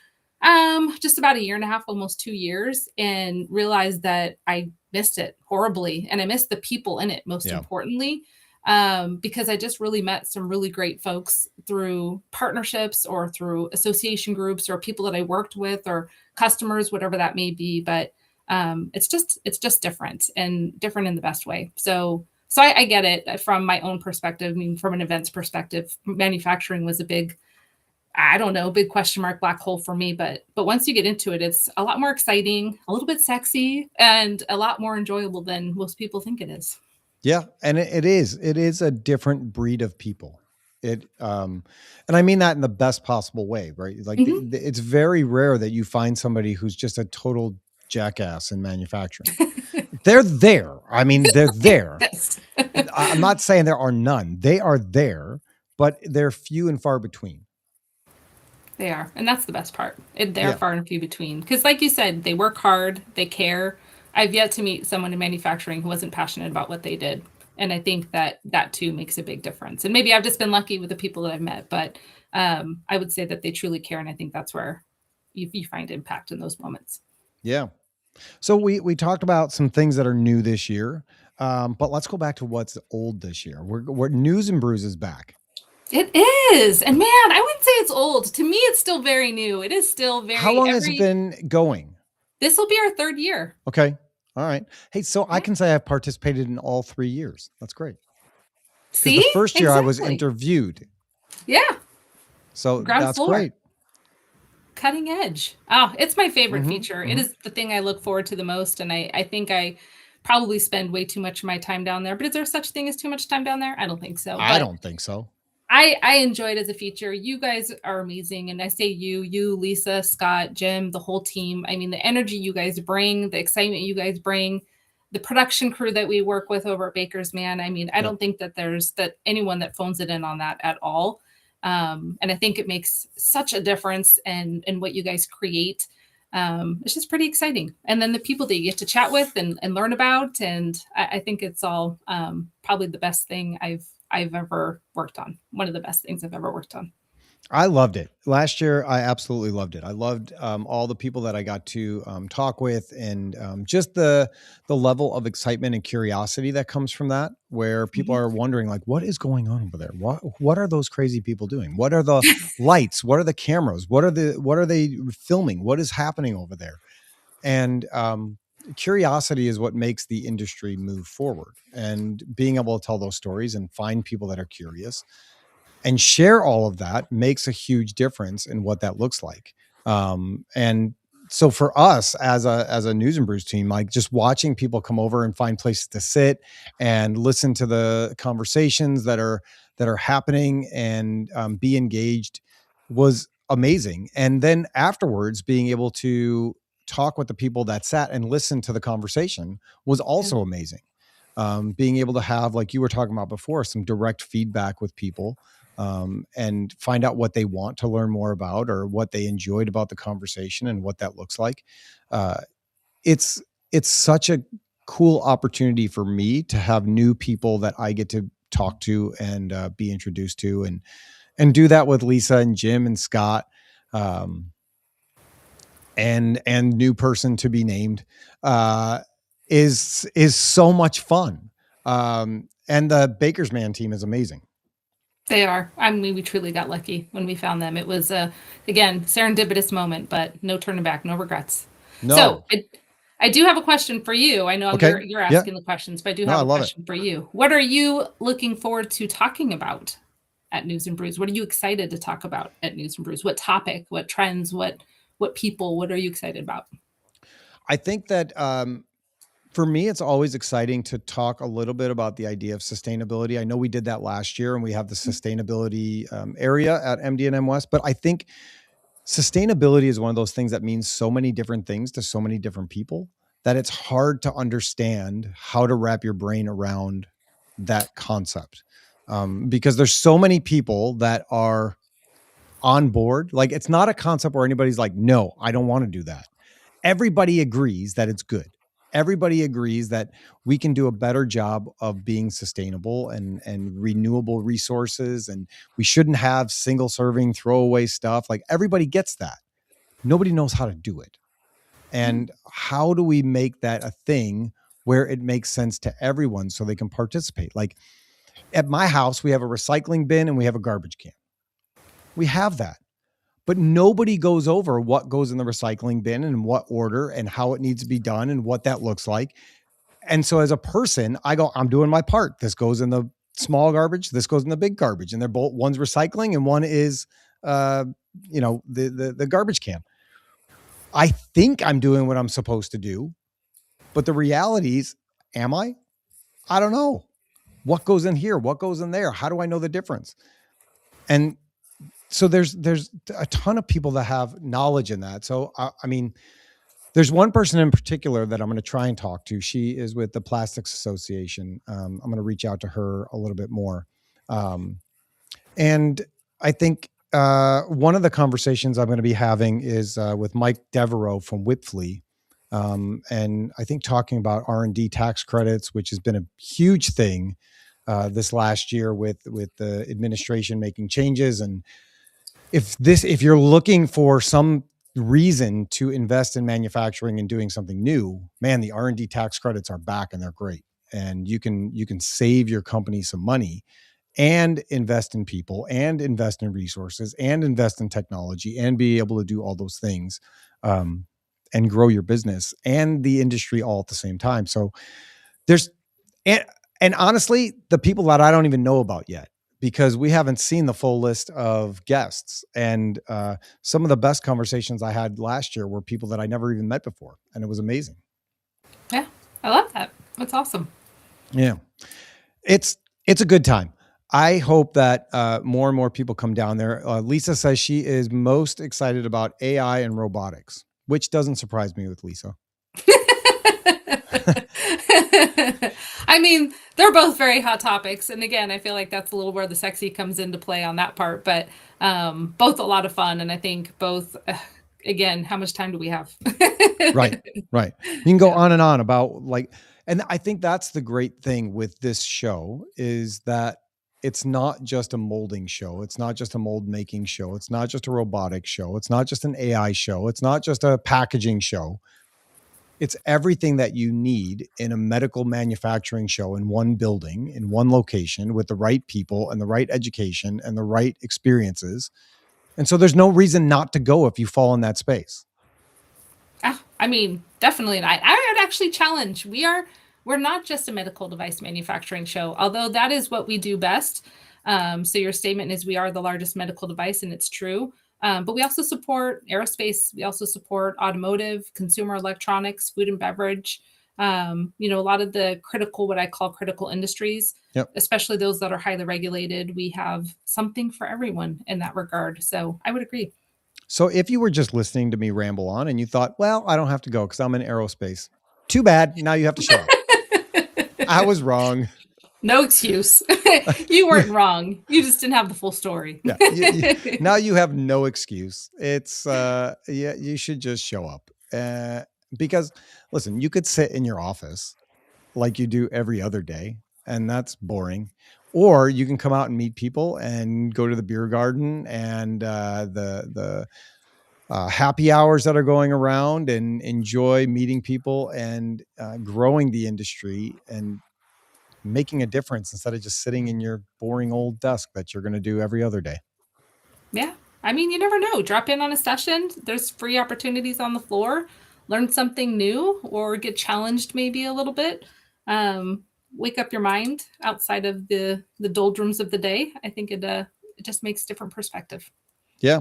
just about a year and a half, almost 2 years, and realized that I missed it horribly. And I missed the people in it, most importantly. Because I just really met some really great folks through partnerships or through association groups or people that I worked with or customers, whatever that may be. But it's just different and different in the best way. So I get it from my own perspective. I mean, from an events perspective, manufacturing was a big question mark, black hole for me. But once you get into it, it's a lot more exciting, a little bit sexy, and a lot more enjoyable than most people think it is. Yeah. And it is a different breed of people. And I mean that in the best possible way, right? Like it's very rare that you find somebody who's just a total jackass in manufacturing. They're there. I mean, they're there. I'm not saying there are none. They are there, but they're few and far between. They are. And that's the best part. They're far and few between. Because like you said, they work hard, they care. I've yet to meet someone in manufacturing who wasn't passionate about what they did. And I think that too makes a big difference. And maybe I've just been lucky with the people that I've met, but I would say that they truly care. And I think that's where you find impact in those moments. Yeah. So we talked about some things that are new this year, but let's go back to what's old this year. We're News and Brews is back. It is. And man, I wouldn't say it's old. To me, it's still very new. It is still very. How long has it been going? This will be our 3rd year. Okay. All right. Hey, so I can say I've participated in all 3 years. That's great. See? The first year I was interviewed. Yeah. So that's great. Cutting edge. Oh, it's my favorite feature. It is the thing I look forward to the most. And I think I probably spend way too much of my time down there. But is there such thing as too much time down there? I don't think so. I don't think so. I enjoy it as a feature. You guys are amazing. And I say you, Lisa, Scott, Jim, the whole team. I mean, the energy you guys bring, the excitement you guys bring, the production crew that we work with over at Baker's Man. I mean, I Yep. don't think that there's that anyone that phones it in on that at all. And I think it makes such a difference in what you guys create. It's just pretty exciting. And then the people that you get to chat with and learn about. And I think it's all probably the best thing I've ever worked on. One of the best things I've ever worked on. I loved it. Last year, I absolutely loved it. I loved all the people that I got to talk with, and just the level of excitement and curiosity that comes from that, where people are wondering, like, what is going on over there? What are those crazy people doing? What are the lights? What are the cameras? What are they filming? What is happening over there? And curiosity is what makes the industry move forward. And being able to tell those stories and find people that are curious and share all of that makes a huge difference in what that looks like. And so for us as a News and Brews team, like just watching people come over and find places to sit and listen to the conversations that are happening and be engaged was amazing. And then afterwards, being able to talk with the people that sat and listen to the conversation was also amazing. Being able to have, like you were talking about before, some direct feedback with people, and find out what they want to learn more about or what they enjoyed about the conversation and what that looks like. It's such a cool opportunity for me to have new people that I get to talk to and be introduced to, and do that with Lisa and Jim and Scott, and new person to be named, is so much fun. And the Baker's Man team is amazing. They are. I mean, we truly got lucky when we found them. It was again, serendipitous moment, but no turning back, no regrets. No. So I do have a question for you. I know Okay. you're asking the questions, but I do have a question for you. What are you looking forward to talking about at News and Brews? What are you excited to talk about at News and Brews? What topic? What trends? What people? What are you excited about? I think that for me, it's always exciting to talk a little bit about the idea of sustainability. I know we did that last year, and we have the sustainability area at MD&M West, but I think sustainability is one of those things that means so many different things to so many different people that it's hard to understand how to wrap your brain around that concept, because there's so many people that are on board. Like, it's not a concept where anybody's like, no, I don't want to do that. Everybody agrees that it's good. Everybody agrees that we can do a better job of being sustainable and renewable resources, and we shouldn't have single serving throwaway stuff. Like, everybody gets that. Nobody knows how to do it. And how do we make that a thing where it makes sense to everyone so they can participate? Like, at my house, we have a recycling bin and we have a garbage can. We have that. But nobody goes over what goes in the recycling bin and in what order and how it needs to be done and what that looks like. And so as a person, I go, I'm doing my part. This goes in the small garbage. This goes in the big garbage. And they're both, one's recycling and one is, the garbage can. I think I'm doing what I'm supposed to do, but the reality is, am I? I don't know. What goes in here? What goes in there? How do I know the difference? And so there's a ton of people that have knowledge in that. So, I mean, there's one person in particular that I'm going to try and talk to. She is with the Plastics Association. I'm going to reach out to her a little bit more. And I think one of the conversations I'm going to be having is with Mike Devereaux from Whipfly. And I think talking about R&D tax credits, which has been a huge thing this last year with the administration making changes. And if you're looking for some reason to invest in manufacturing and doing something new, man, the R&D tax credits are back and they're great. And you can save your company some money and invest in people and invest in resources and invest in technology and be able to do all those things, and grow your business and the industry all at the same time. So and honestly, the people that I don't even know about yet, because we haven't seen the full list of guests. And some of the best conversations I had last year were people that I never even met before. And it was amazing. Yeah, I love that. That's awesome. Yeah. It's a good time. I hope that more and more people come down there. Lisa says she is most excited about AI and robotics, which doesn't surprise me with Lisa. I mean, they're both very hot topics. And again, I feel like that's a little where the sexy comes into play on that part. But both a lot of fun. And I think both, again, how much time do we have? Right. Right. You can go Yeah. on and on about like, and I think that's the great thing with this show is that it's not just a molding show. It's not just a mold making show. It's not just a robotics show. It's not just an AI show. It's not just a packaging show. It's everything that you need in a medical manufacturing show in one building, in one location with the right people and the right education and the right experiences. And so there's no reason not to go if you fall in that space. I mean, definitely not. I would actually challenge. We're not just a medical device manufacturing show, although that is what we do best. So your statement is we are the largest medical device, and it's true. But we also support aerospace. We also support automotive, consumer electronics, food and beverage. A lot of the critical, what I call critical industries, Yep. especially those that are highly regulated. We have something for everyone in that regard. So I would agree. So if you were just listening to me ramble on and you thought, well, I don't have to go because I'm in aerospace, too bad. Now you have to show up. I was wrong. No excuse. You weren't wrong. You just didn't have the full story. Yeah. Now you have no excuse. It's you should just show up. Because listen, you could sit in your office like you do every other day, and that's boring. Or you can come out and meet people and go to the beer garden and the happy hours that are going around and enjoy meeting people and growing the industry and making a difference instead of just sitting in your boring old desk that you're going to do every other day. Yeah. I mean, you never know. Drop in on a session. There's free opportunities on the floor. Learn something new or get challenged maybe a little bit. Wake up your mind outside of the doldrums of the day. I think it just makes different perspective. Yeah.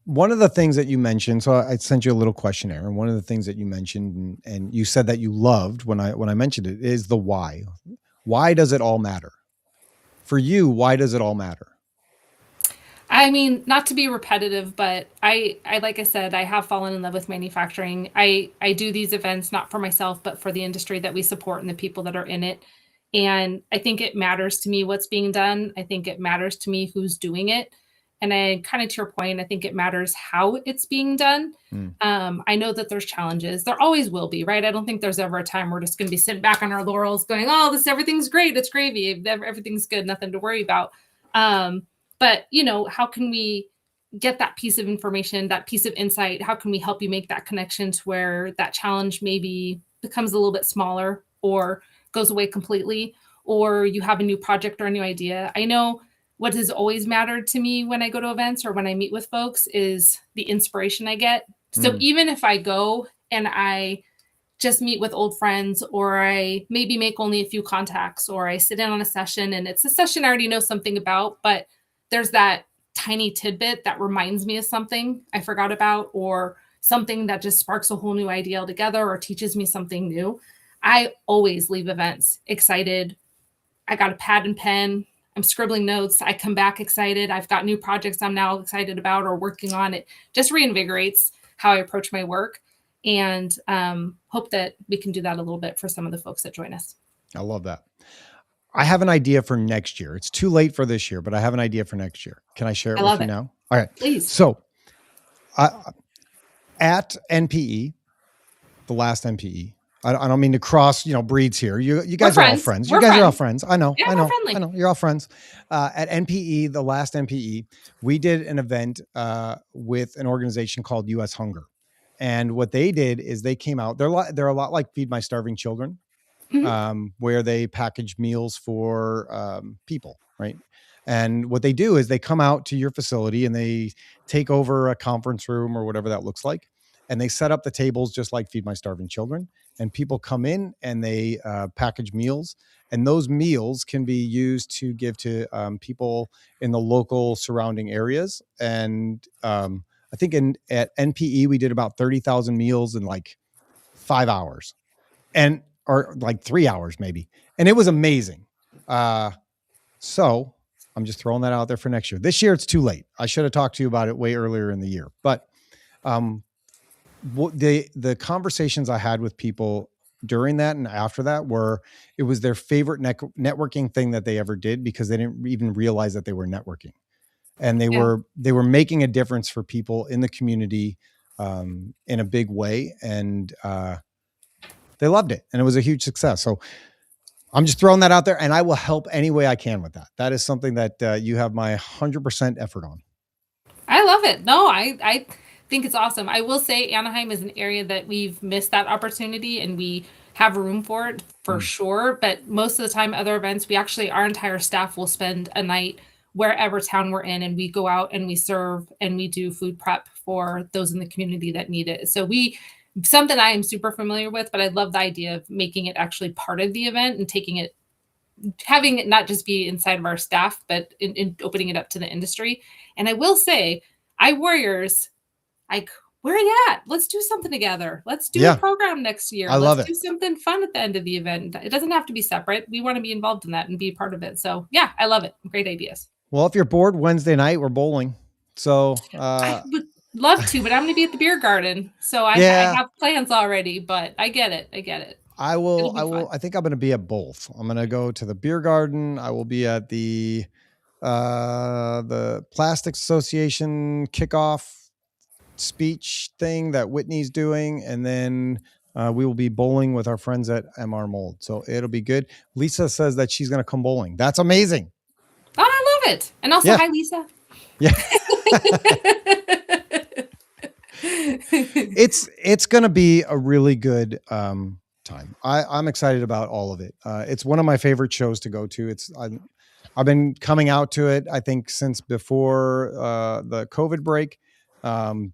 One of the things that you mentioned, so I sent you a little questionnaire, and one of the things that you mentioned, and you said that you loved when I mentioned it, is the why. Why does it all matter? For you, why does it all matter? I mean, not to be repetitive, but I like I said, I have fallen in love with manufacturing. I do these events not for myself, but for the industry that we support and the people that are in it. And I think it matters to me what's being done. I think it matters to me who's doing it. And I kind of to your point, I think it matters how it's being done. Mm. I know that there's challenges. There always will be, right? I don't think there's ever a time we're just going to be sitting back on our laurels going, oh, everything's great. It's gravy. Everything's good. Nothing to worry about. But, how can we get that piece of information, that piece of insight? How can we help you make that connection to where that challenge maybe becomes a little bit smaller or goes away completely, or you have a new project or a new idea? I know what has always mattered to me when I go to events or when I meet with folks is the inspiration I get. So even if I go and I just meet with old friends, or I maybe make only a few contacts, or I sit in on a session and it's a session I already know something about, but there's that tiny tidbit that reminds me of something I forgot about, or something that just sparks a whole new idea altogether, or teaches me something new. I always leave events excited. I got a pad and pen. I'm scribbling notes. I come back excited. I've got new projects I'm now excited about or working on. It just reinvigorates how I approach my work, and hope that we can do that a little bit for some of the folks that join us. I love that. I have an idea for next year. It's too late for this year, but I have an idea for next year. Can I share it with you now? All right. Please. So at NPE, the last NPE, I don't mean to cross, breeds here. You guys are all friends. You guys are all friends. I know. Yeah, I know. we're friendly. I know. You're all friends. At NPE, the last NPE, we did an event with an organization called US Hunger. And what they did is they came out. They're a lot like Feed My Starving Children. Where they package meals for people, right? And what they do is they come out to your facility and they take over a conference room or whatever that looks like, and they set up the tables just like Feed My Starving Children. And people come in and they package meals, and those meals can be used to give to people in the local surrounding areas. And I think at NPE we did about 30,000 meals in like 5 hours. Or like 3 hours maybe. And it was amazing. So I'm just throwing that out there for next year. This year, it's too late. I should have talked to you about it way earlier in the year. But the conversations I had with people during that and after that were, it was their favorite networking thing that they ever did, because they didn't even realize that they were networking, and Yeah. they were making a difference for people in the community in a big way. And they loved it, and it was a huge success. So I'm just throwing that out there, and I will help any way I can with that. That is something that you have my 100% effort on. I love it. No, I think it's awesome. I will say Anaheim is an area that we've missed that opportunity, and we have room for it for sure. But most of the time, other events, we actually, our entire staff will spend a night wherever town we're in, and we go out and we serve and we do food prep for those in the community that need it. So something I am super familiar with, but I love the idea of making it actually part of the event and having it not just be inside of our staff, but in opening it up to the industry. And I will say, Warriors, like, where are you at? Let's do something together. Let's do a program next year. Let's do something fun at the end of the event. It doesn't have to be separate. We want to be involved in that and be part of it. So yeah, I love it. Great ideas. Well, if you're bored, Wednesday night, we're bowling. So I would love to, but I'm going to be at the beer garden. So I have plans already, but I get it. I think I'm going to be at both. I'm going to go to the beer garden. I will be at the Plastics Association kickoff speech thing that Whitney's doing. And then we will be bowling with our friends at MR Mold. So it'll be good. Lisa says that she's going to come bowling. That's amazing. Oh, I love it. And also, hi, Lisa. Yeah. It's going to be a really good time. I'm excited about all of it. It's one of my favorite shows to go to. I've been coming out to it, I think, since before the COVID break.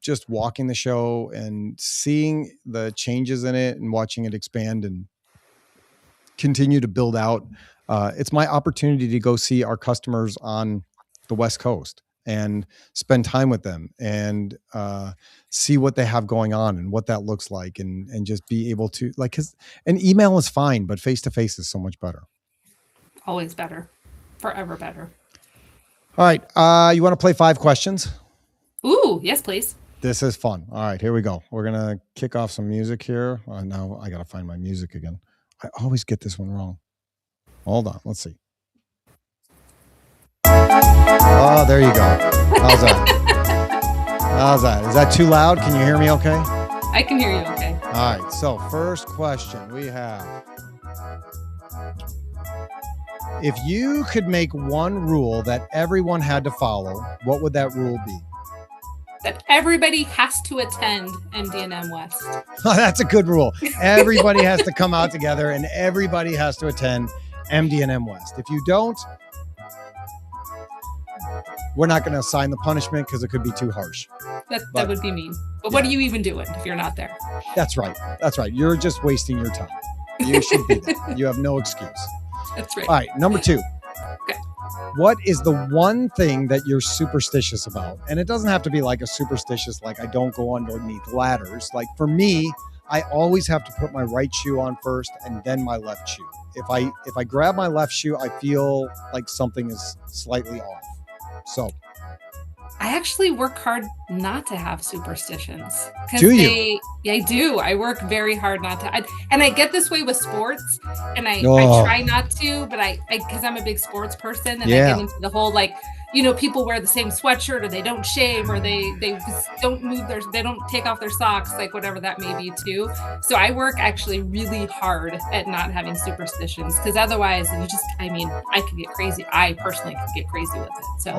Just walking the show and seeing the changes in it and watching it expand and continue to build out. It's my opportunity to go see our customers on the West Coast and spend time with them and see what they have going on and what that looks like, and just be able to, like, cause an email is fine, but face-to-face is so much better. Always better. Forever better. All right. You want to play 5 questions? Ooh, yes, please. This is fun. All right, here we go. We're going to kick off some music here. Now I got to find my music again. I always get this one wrong. Hold on. Let's see. Oh, there you go. How's that? Is that too loud? Can you hear me okay? I can hear you okay. All right. So first question we have. If you could make one rule that everyone had to follow, what would that rule be? That everybody has to attend MD&M West. Oh, that's a good rule. Everybody has to come out together and everybody has to attend MD&M West. If you don't, we're not going to assign the punishment because it could be too harsh. That would be mean. But what are you even doing if you're not there? That's right. You're just wasting your time. You should be there. You have no excuse. That's right. All right. Number 2. Okay. What is the one thing that you're superstitious about? And it doesn't have to be like a superstitious, like I don't go underneath ladders. Like for me, I always have to put my right shoe on first and then my left shoe. If I grab my left shoe, I feel like something is slightly off. So I actually work hard not to have superstitions. Do you? Yeah, I do. I work very hard not to. And I get this way with sports, and I try not to, but because I'm a big sports person, and I get into the whole, like, people wear the same sweatshirt, or they don't shave, or they just don't they don't take off their socks, like whatever that may be too. So I work actually really hard at not having superstitions, because otherwise I could get crazy. I personally could get crazy with it. So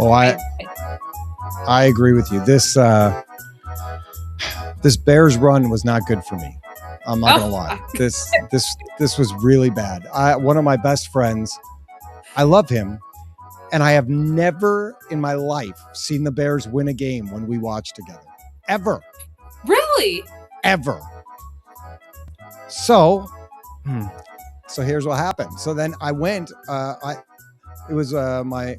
I agree with you. This Bears run was not good for me. I'm not gonna lie. This was really bad. One of my best friends, I love him, and I have never in my life seen the Bears win a game when we watch together. Ever. Really? Ever. So here's what happened. So then I went. It was my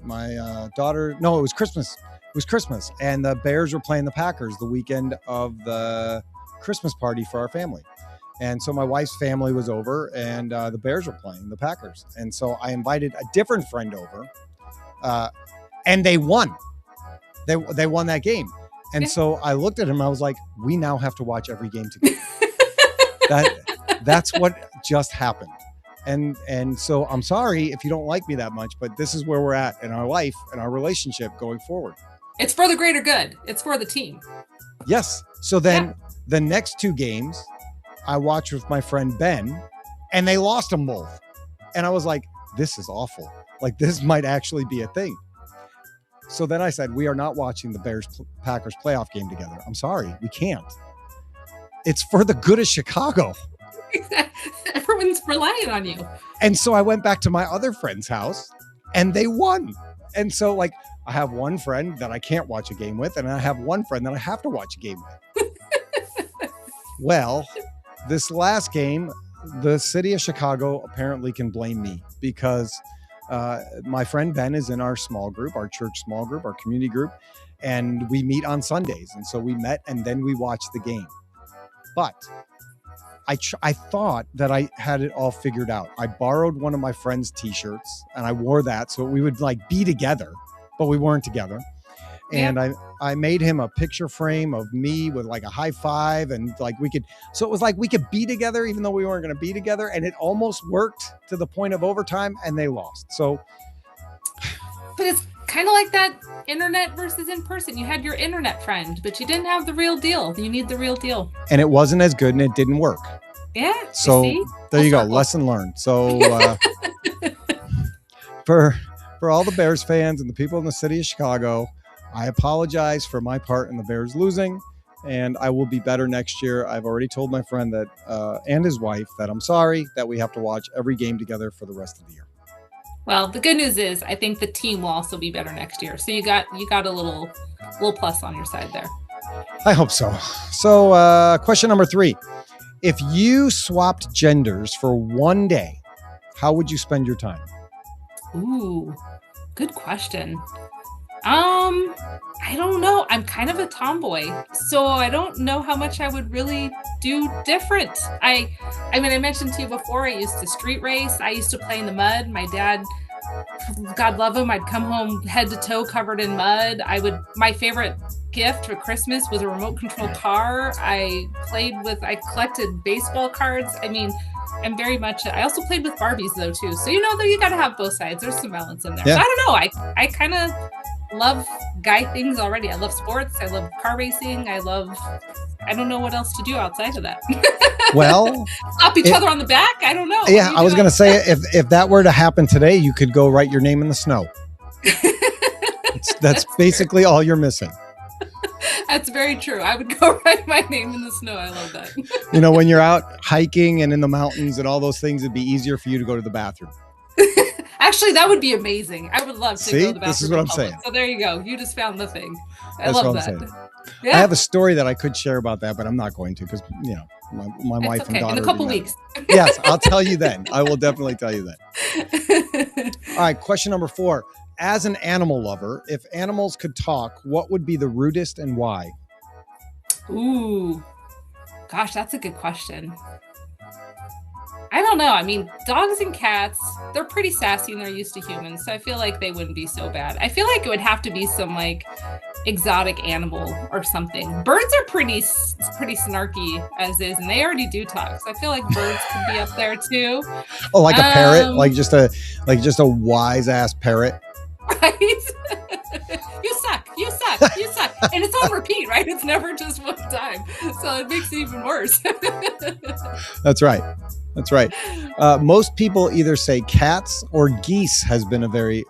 daughter. No, it was Christmas. It was Christmas, and the Bears were playing the Packers the weekend of the Christmas party for our family. And so my wife's family was over, and the Bears were playing the Packers. And so I invited a different friend over, and they won. They won that game. And so I looked at him. I was like, we now have to watch every game together. That's what just happened. And so I'm sorry if you don't like me that much, but this is where we're at in our life and our relationship going forward. It's for the greater good. It's for the team. Yes. So then the next 2 games I watched with my friend Ben, and they lost them both. And I was like, this is awful. Like, this might actually be a thing. So then I said, we are not watching the Bears-Packers playoff game together. I'm sorry. We can't. It's for the good of Chicago. Everyone's relying on you. And so I went back to my other friend's house, and they won. And so, like, I have one friend that I can't watch a game with, and I have one friend that I have to watch a game with. Well, this last game, the city of Chicago apparently can blame me because my friend Ben is in our small group, our church small group, our community group, and we meet on Sundays. And so we met, and then we watched the game. But I thought that I had it all figured out. I borrowed one of my friend's t-shirts, and I wore that so we would like be together, but we weren't together. And I made him a picture frame of me with like a high five, and like so it was like we could be together even though we weren't going to be together. And it almost worked to the point of overtime, and they lost. So, but it's kind of like that internet versus in person. You had your internet friend, but you didn't have the real deal. You need the real deal. And it wasn't as good, and it didn't work. Yeah. So there you go. Lesson learned. So for all the Bears fans and the people in the city of Chicago, I apologize for my part in the Bears losing, and I will be better next year. I've already told my friend that and his wife that I'm sorry that we have to watch every game together for the rest of the year. Well, the good news is I think the team will also be better next year. So you got a little plus on your side there. I hope so. So question number 3. If you swapped genders for one day, how would you spend your time? Ooh, good question. I don't know. I'm kind of a tomboy, so I don't know how much I would really do different. I mean, I mentioned to you before, I used to street race. I used to play in the mud. My dad, God love him, I'd come home head to toe covered in mud. My favorite gift for Christmas was a remote control car. I collected baseball cards. I mean, I also played with Barbies though too. So that you got to have both sides. There's some balance in there. Yeah. So I don't know. I kind of love guy things already. I love sports. I love car racing. I don't know what else to do outside of that. Well, slap each other on the back. I don't know. Yeah, I was going to say if that were to happen today, you could go write your name in the snow. That's basically all you're missing. That's very true. I would go write my name in the snow. I love that. When you're out hiking and in the mountains and all those things, it'd be easier for you to go to the bathroom. Actually, that would be amazing. I would love to go to the bathroom. This is what I'm saying. So there you go. You just found the thing. That's love that. Yeah. I have a story that I could share about that, but I'm not going to because, my wife and daughter. In a couple weeks. Yes, I'll tell you then. I will definitely tell you then. All right, question number 4. As an animal lover, if animals could talk, what would be the rudest and why? Ooh, gosh, that's a good question. I don't know. I mean, dogs and cats, they're pretty sassy and they're used to humans. So I feel like they wouldn't be so bad. I feel like it would have to be some like exotic animal or something. Birds are pretty snarky as is, and they already do talk. So I feel like birds could be up there too. Oh, like a parrot, like just a wise ass parrot. Right? You suck. And it's on repeat, right? It's never just one time. So it makes it even worse. That's right. Most people either say cats or geese has been a very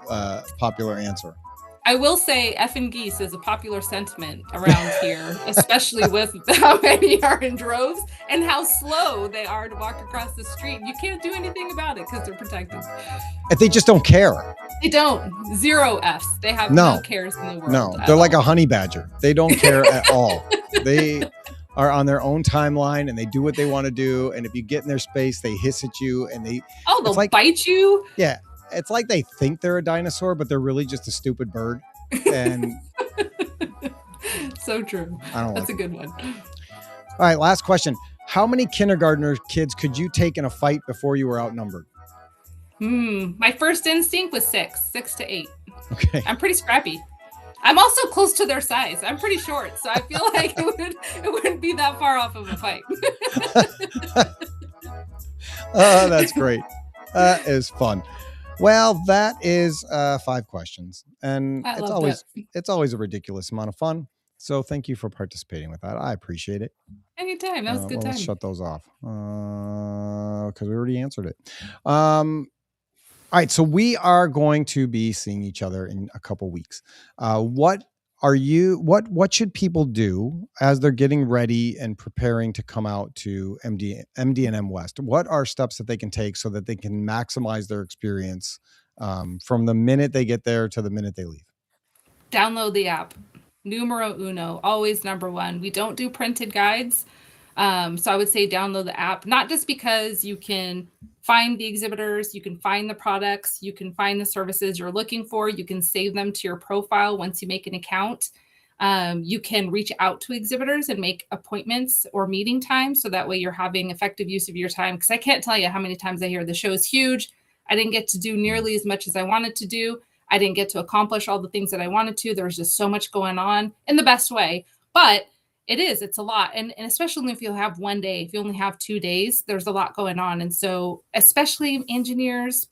popular answer. I will say effing geese is a popular sentiment around here, especially with how many are in droves and how slow they are to walk across the street. You can't do anything about it because they're protected. And they just don't care. They don't. 0 Fs. They have no cares in the world. No, they're like a honey badger. They don't care at all. They are on their own timeline and they do what they want to do. And if you get in their space, they hiss at you and they'll bite you. Yeah. It's like they think they're a dinosaur, but they're really just a stupid bird. And so true. That's a good one. All right. Last question. How many kindergartner kids could you take in a fight before you were outnumbered? My first instinct was 6 to 8. Okay. I'm pretty scrappy. I'm also close to their size. I'm pretty short, so I feel like it wouldn't be that far off of a fight. That's great. That is fun. Well, that is 5 questions, and I love that. it's always a ridiculous amount of fun. So thank you for participating with that. I appreciate it. Anytime. That was a good Well, let's time. shut those off because we already answered it. All right, so we are going to be seeing each other in a couple weeks. What should people do as they're getting ready and preparing to come out to MD&M West? What are steps that they can take so that they can maximize their experience from the minute they get there to the minute they leave? Download the app. Numero uno, always number one. We don't do printed guides. So I would say download the app, not just because you can find the exhibitors, you can find the products, you can find the services you're looking for, you can save them to your profile once you make an account. You can reach out to exhibitors and make appointments or meeting times, so that way you're having effective use of your time. Because I can't tell you how many times I hear the show is huge. I didn't get to do nearly as much as I wanted to do. I didn't get to accomplish all the things that I wanted to. There was just so much going on in the best way. But it's a lot. And especially if you have one day, if you only have 2 days, there's a lot going on. And so especially engineers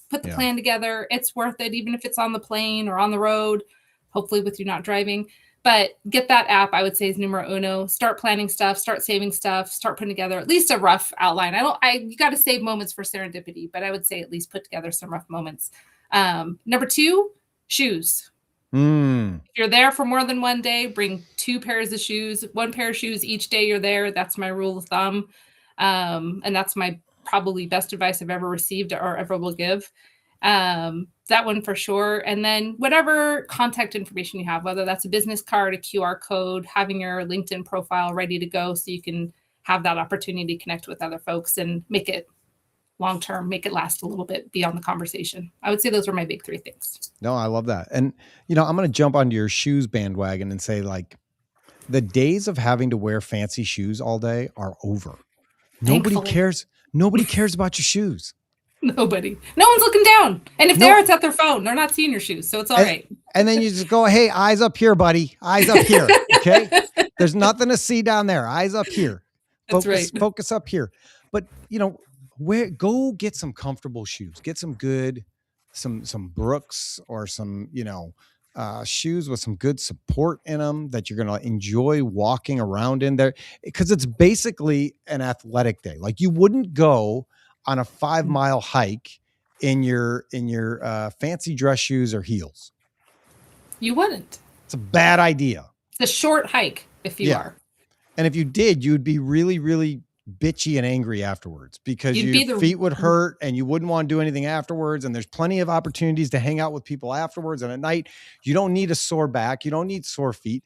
put the plan together. It's worth it, even if it's on the plane or on the road, hopefully with you not driving. But get that app, I would say, is numero uno. Start planning stuff, start saving stuff, start putting together at least a rough outline. You got to save moments for serendipity, but I would say at least put together some rough moments. Number 2, shoes. If you're there for more than one day, bring 2 pairs of shoes, 1 pair of shoes each day you're there. That's my rule of thumb. And that's my probably best advice I've ever received or ever will give. That one for sure. And then whatever contact information you have, whether that's a business card, a QR code, having your LinkedIn profile ready to go so you can have that opportunity to connect with other folks and make it long-term, make it last a little bit beyond the conversation. I would say those are my big 3 things. No, I love that. And, I'm going to jump onto your shoes bandwagon and say, like, the days of having to wear fancy shoes all day are over. Nobody cares. Nobody cares about your shoes. Nobody. No one's looking down. And if they're, it's at their phone. They're not seeing your shoes. So it's all right. And then you just go, hey, eyes up here, buddy. Eyes up here. Okay. There's nothing to see down there. Eyes up here. Focus up here. But, go get some comfortable shoes. Get some good, some Brooks or some, shoes with some good support in them that you're going to enjoy walking around in there, because it's basically an athletic day. Like, you wouldn't go on a 5-mile hike in your fancy dress shoes or heels. You wouldn't. It's a bad idea. It's a short hike if you are. And if you did, you'd be really, really bitchy and angry afterwards, because your feet would hurt and you wouldn't want to do anything afterwards. And there's plenty of opportunities to hang out with people afterwards. And at night, you don't need a sore back. You don't need sore feet.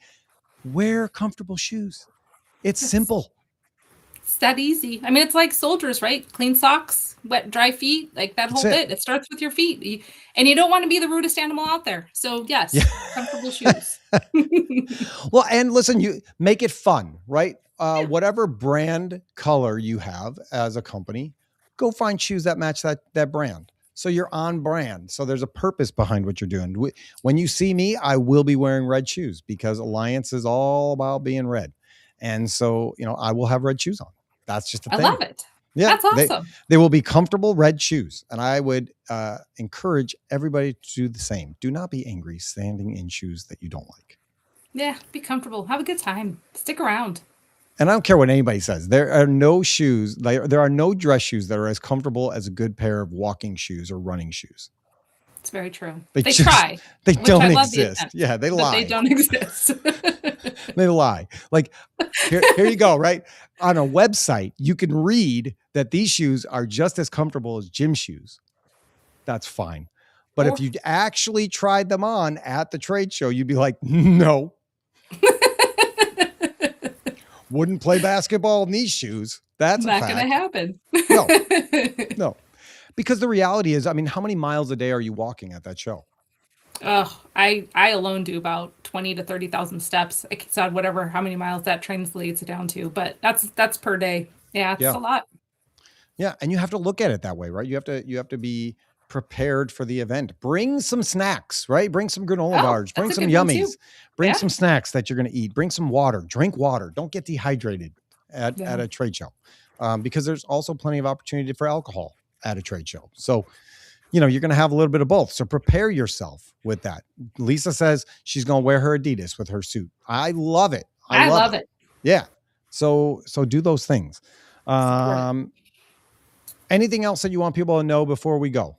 Wear comfortable shoes. It's simple. It's that easy. I mean, it's like soldiers, right? Clean socks, wet, dry feet, like that whole bit. It starts with your feet. And you don't want to be the rudest animal out there. So yes, comfortable shoes. Well, and listen, you make it fun, right? Whatever brand color you have as a company, go find shoes that match that brand. So you're on brand. So there's a purpose behind what you're doing. When you see me, I will be wearing red shoes, because Alliance is all about being red. And so, I will have red shoes on. That's just a thing. I love it. Yeah, that's awesome. They will be comfortable red shoes. And I would encourage everybody to do the same. Do not be angry standing in shoes that you don't like. Yeah, be comfortable. Have a good time. Stick around. And I don't care what anybody says. There are no shoes, there are no dress shoes that are as comfortable as a good pair of walking shoes or running shoes. It's very true. They try. They don't exist. Yeah, they lie. They don't exist. They lie. Like, here you go, right? On a website, you can read that these shoes are just as comfortable as gym shoes. That's fine. But if you actually tried them on at the trade show, you'd be like, no. Wouldn't play basketball in these shoes. That's not going to happen. No. Because the reality is, I mean, how many miles a day are you walking at that show? I alone do about 20 to 30,000 steps. I said how many miles that translates down to, but that's per day. Yeah, it's a lot. Yeah, and you have to look at it that way, right? You have to be prepared for the event. Bring some snacks, right? Bring some granola bars. Bring some yummies. Bring some snacks that you're going to eat. Bring some water. Drink water. Don't get dehydrated at a trade show. because there's also plenty of opportunity for alcohol at a trade show. So, you're going to have a little bit of both. So prepare yourself with that. Lisa says she's going to wear her Adidas with her suit. I love it. I I love love it. it. Yeah. So do those things. Support it. Anything else that you want people to know before we go?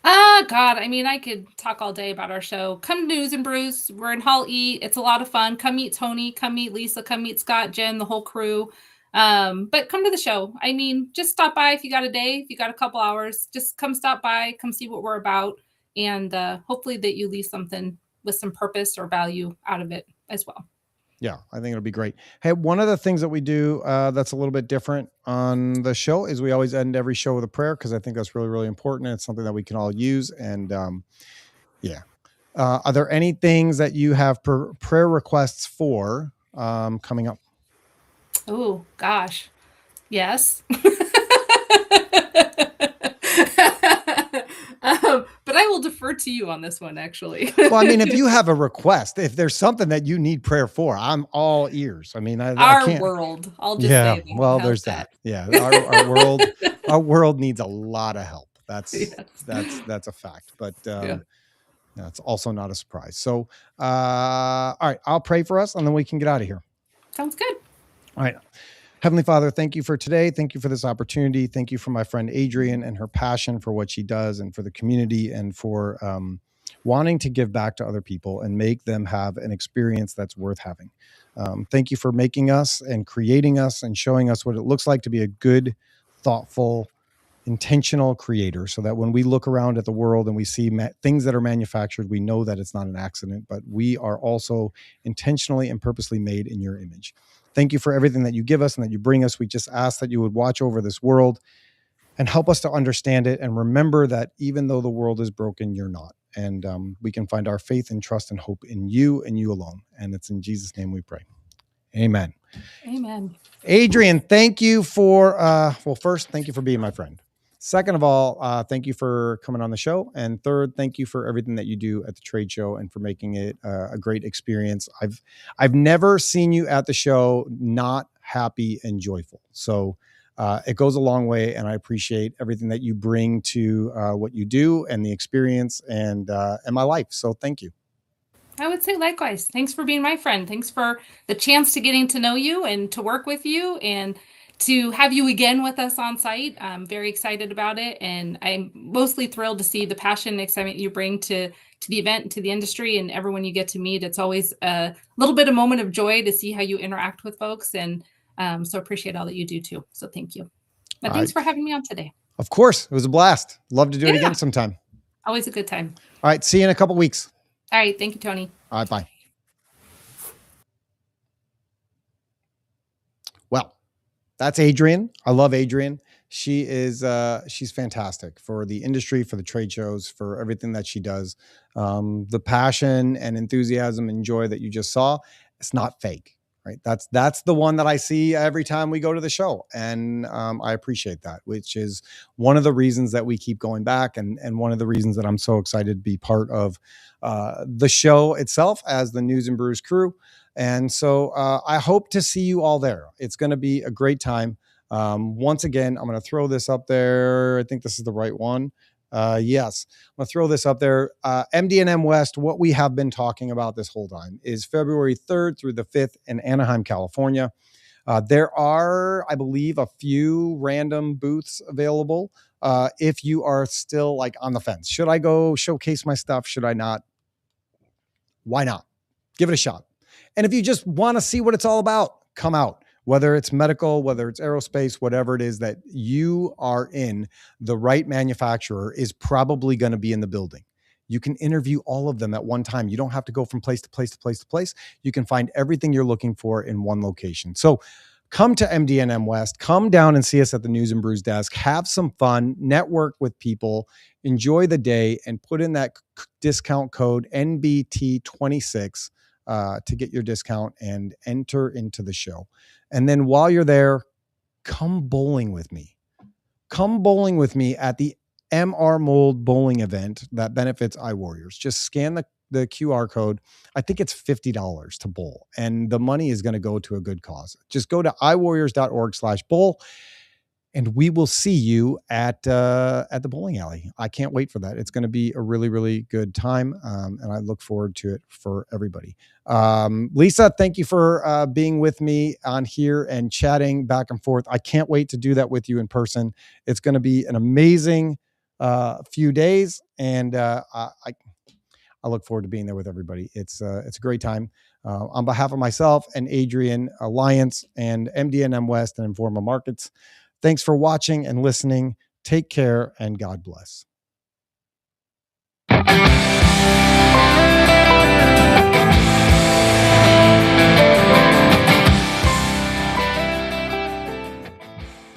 God, I mean, I could talk all day about our show. Come to News and Brews. We're in Hall E. It's a lot of fun. Come meet Tony. Come meet Lisa. Come meet Scott, Jen, the whole crew. But come to the show. I mean, just stop by if you got a day, if you got a couple hours. Just come stop by, come see what we're about, and hopefully that you leave something with some purpose or value out of it as well. Yeah, I think it'll be great. Hey, one of the things that we do that's a little bit different on the show is we always end every show with a prayer, because I think that's really, really important. It's something that we can all use. And yeah. Are there any things that you have prayer requests for coming up? Oh, gosh. Yes. But I will defer to you on this one, actually. Well, I mean, if you have a request, if there's something that you need prayer for, I'm all ears. I mean, I can't. World. I'll just Yeah, say that. well, there's that. Yeah, our world needs a lot of help. That's a fact. But that's also not a surprise. So, all right, I'll pray for us, and then we can get out of here. Sounds good. All right. Heavenly Father, thank you for today. Thank you for this opportunity. Thank you for my friend Adrienne and her passion for what she does, and for the community, and for wanting to give back to other people and make them have an experience that's worth having. Thank you for making us and creating us and showing us what it looks like to be a good, thoughtful, intentional creator, so that when we look around at the world and we see things that are manufactured, we know that it's not an accident, but we are also intentionally and purposely made in your image. Thank you for everything that you give us and that you bring us. We just ask that you would watch over this world and help us to understand it, and remember that even though the world is broken, you're not. And we can find our faith and trust and hope in you and you alone. And it's in Jesus' name we pray. Amen. Amen. Adrienne, thank you for, first, thank you for being my friend. Second of all, thank you for coming on the show. And third, thank you for everything that you do at the trade show and for making it a great experience. I've never seen you at the show not happy and joyful. So it goes a long way, and I appreciate everything that you bring to what you do and the experience and my life. So thank you. I would say likewise. Thanks for being my friend. Thanks for the chance to getting to know you and to work with you, and to have you again with us on site. I'm very excited about it, and I'm mostly thrilled to see the passion and excitement you bring to the event and to the industry, and everyone you get to meet. It's always a little bit of moment of joy to see how you interact with folks, and so appreciate all that you do too. So thank you. But thanks for having me on today. Of course, it was a blast. Love to do it again sometime. Always a good time. All right, see you in a couple weeks. All right, thank you, Tony. All right, bye. Well, that's Adrienne. I love Adrienne. She is she's fantastic for the industry, for the trade shows, for everything that she does. The passion and enthusiasm and joy that you just saw, it's not fake, right? That's the one that I see every time we go to the show. And I appreciate that, which is one of the reasons that we keep going back, and one of the reasons that I'm so excited to be part of the show itself as the News and Brews crew. And so I hope to see you all there. It's going to be a great time. Once again, I'm going to throw this up there. I think this is the right one. Yes, I'm going to throw this up there. MD&M West, what we have been talking about this whole time, is February 3rd through the 5th in Anaheim, California. There are, I believe, a few random booths available. If you are still like on the fence, should I go showcase my stuff? Should I not? Why not? Give it a shot. And if you just want to see what it's all about, come out. Whether it's medical, whether it's aerospace, whatever it is that you are in, the right manufacturer is probably going to be in the building. You can interview all of them at one time. You don't have to go from place to place to place to place. You can find everything you're looking for in one location. So come to MD&M West. Come down and see us at the News and Brews desk. Have some fun. Network with people. Enjoy the day, and put in that discount code NBT26 to get your discount and enter into the show. And then while you're there, come bowling with me. Come bowling with me at the MR Mold bowling event that benefits iWarriors. Just scan the the QR code, I think it's $50 to bowl, and the money is going to go to a good cause. Just go to iwarriors.org/bowl, and we will see you at the bowling alley. I can't wait for that. It's going to be a really, really good time, and I look forward to it for everybody. Lisa, thank you for being with me on here and chatting back and forth. I can't wait to do that with you in person. It's going to be an amazing few days, and I look forward to being there with everybody. It's a great time. On behalf of myself and Adrienne, Alliance, and MD&M West and Informa Markets, thanks for watching and listening. Take care, and God bless.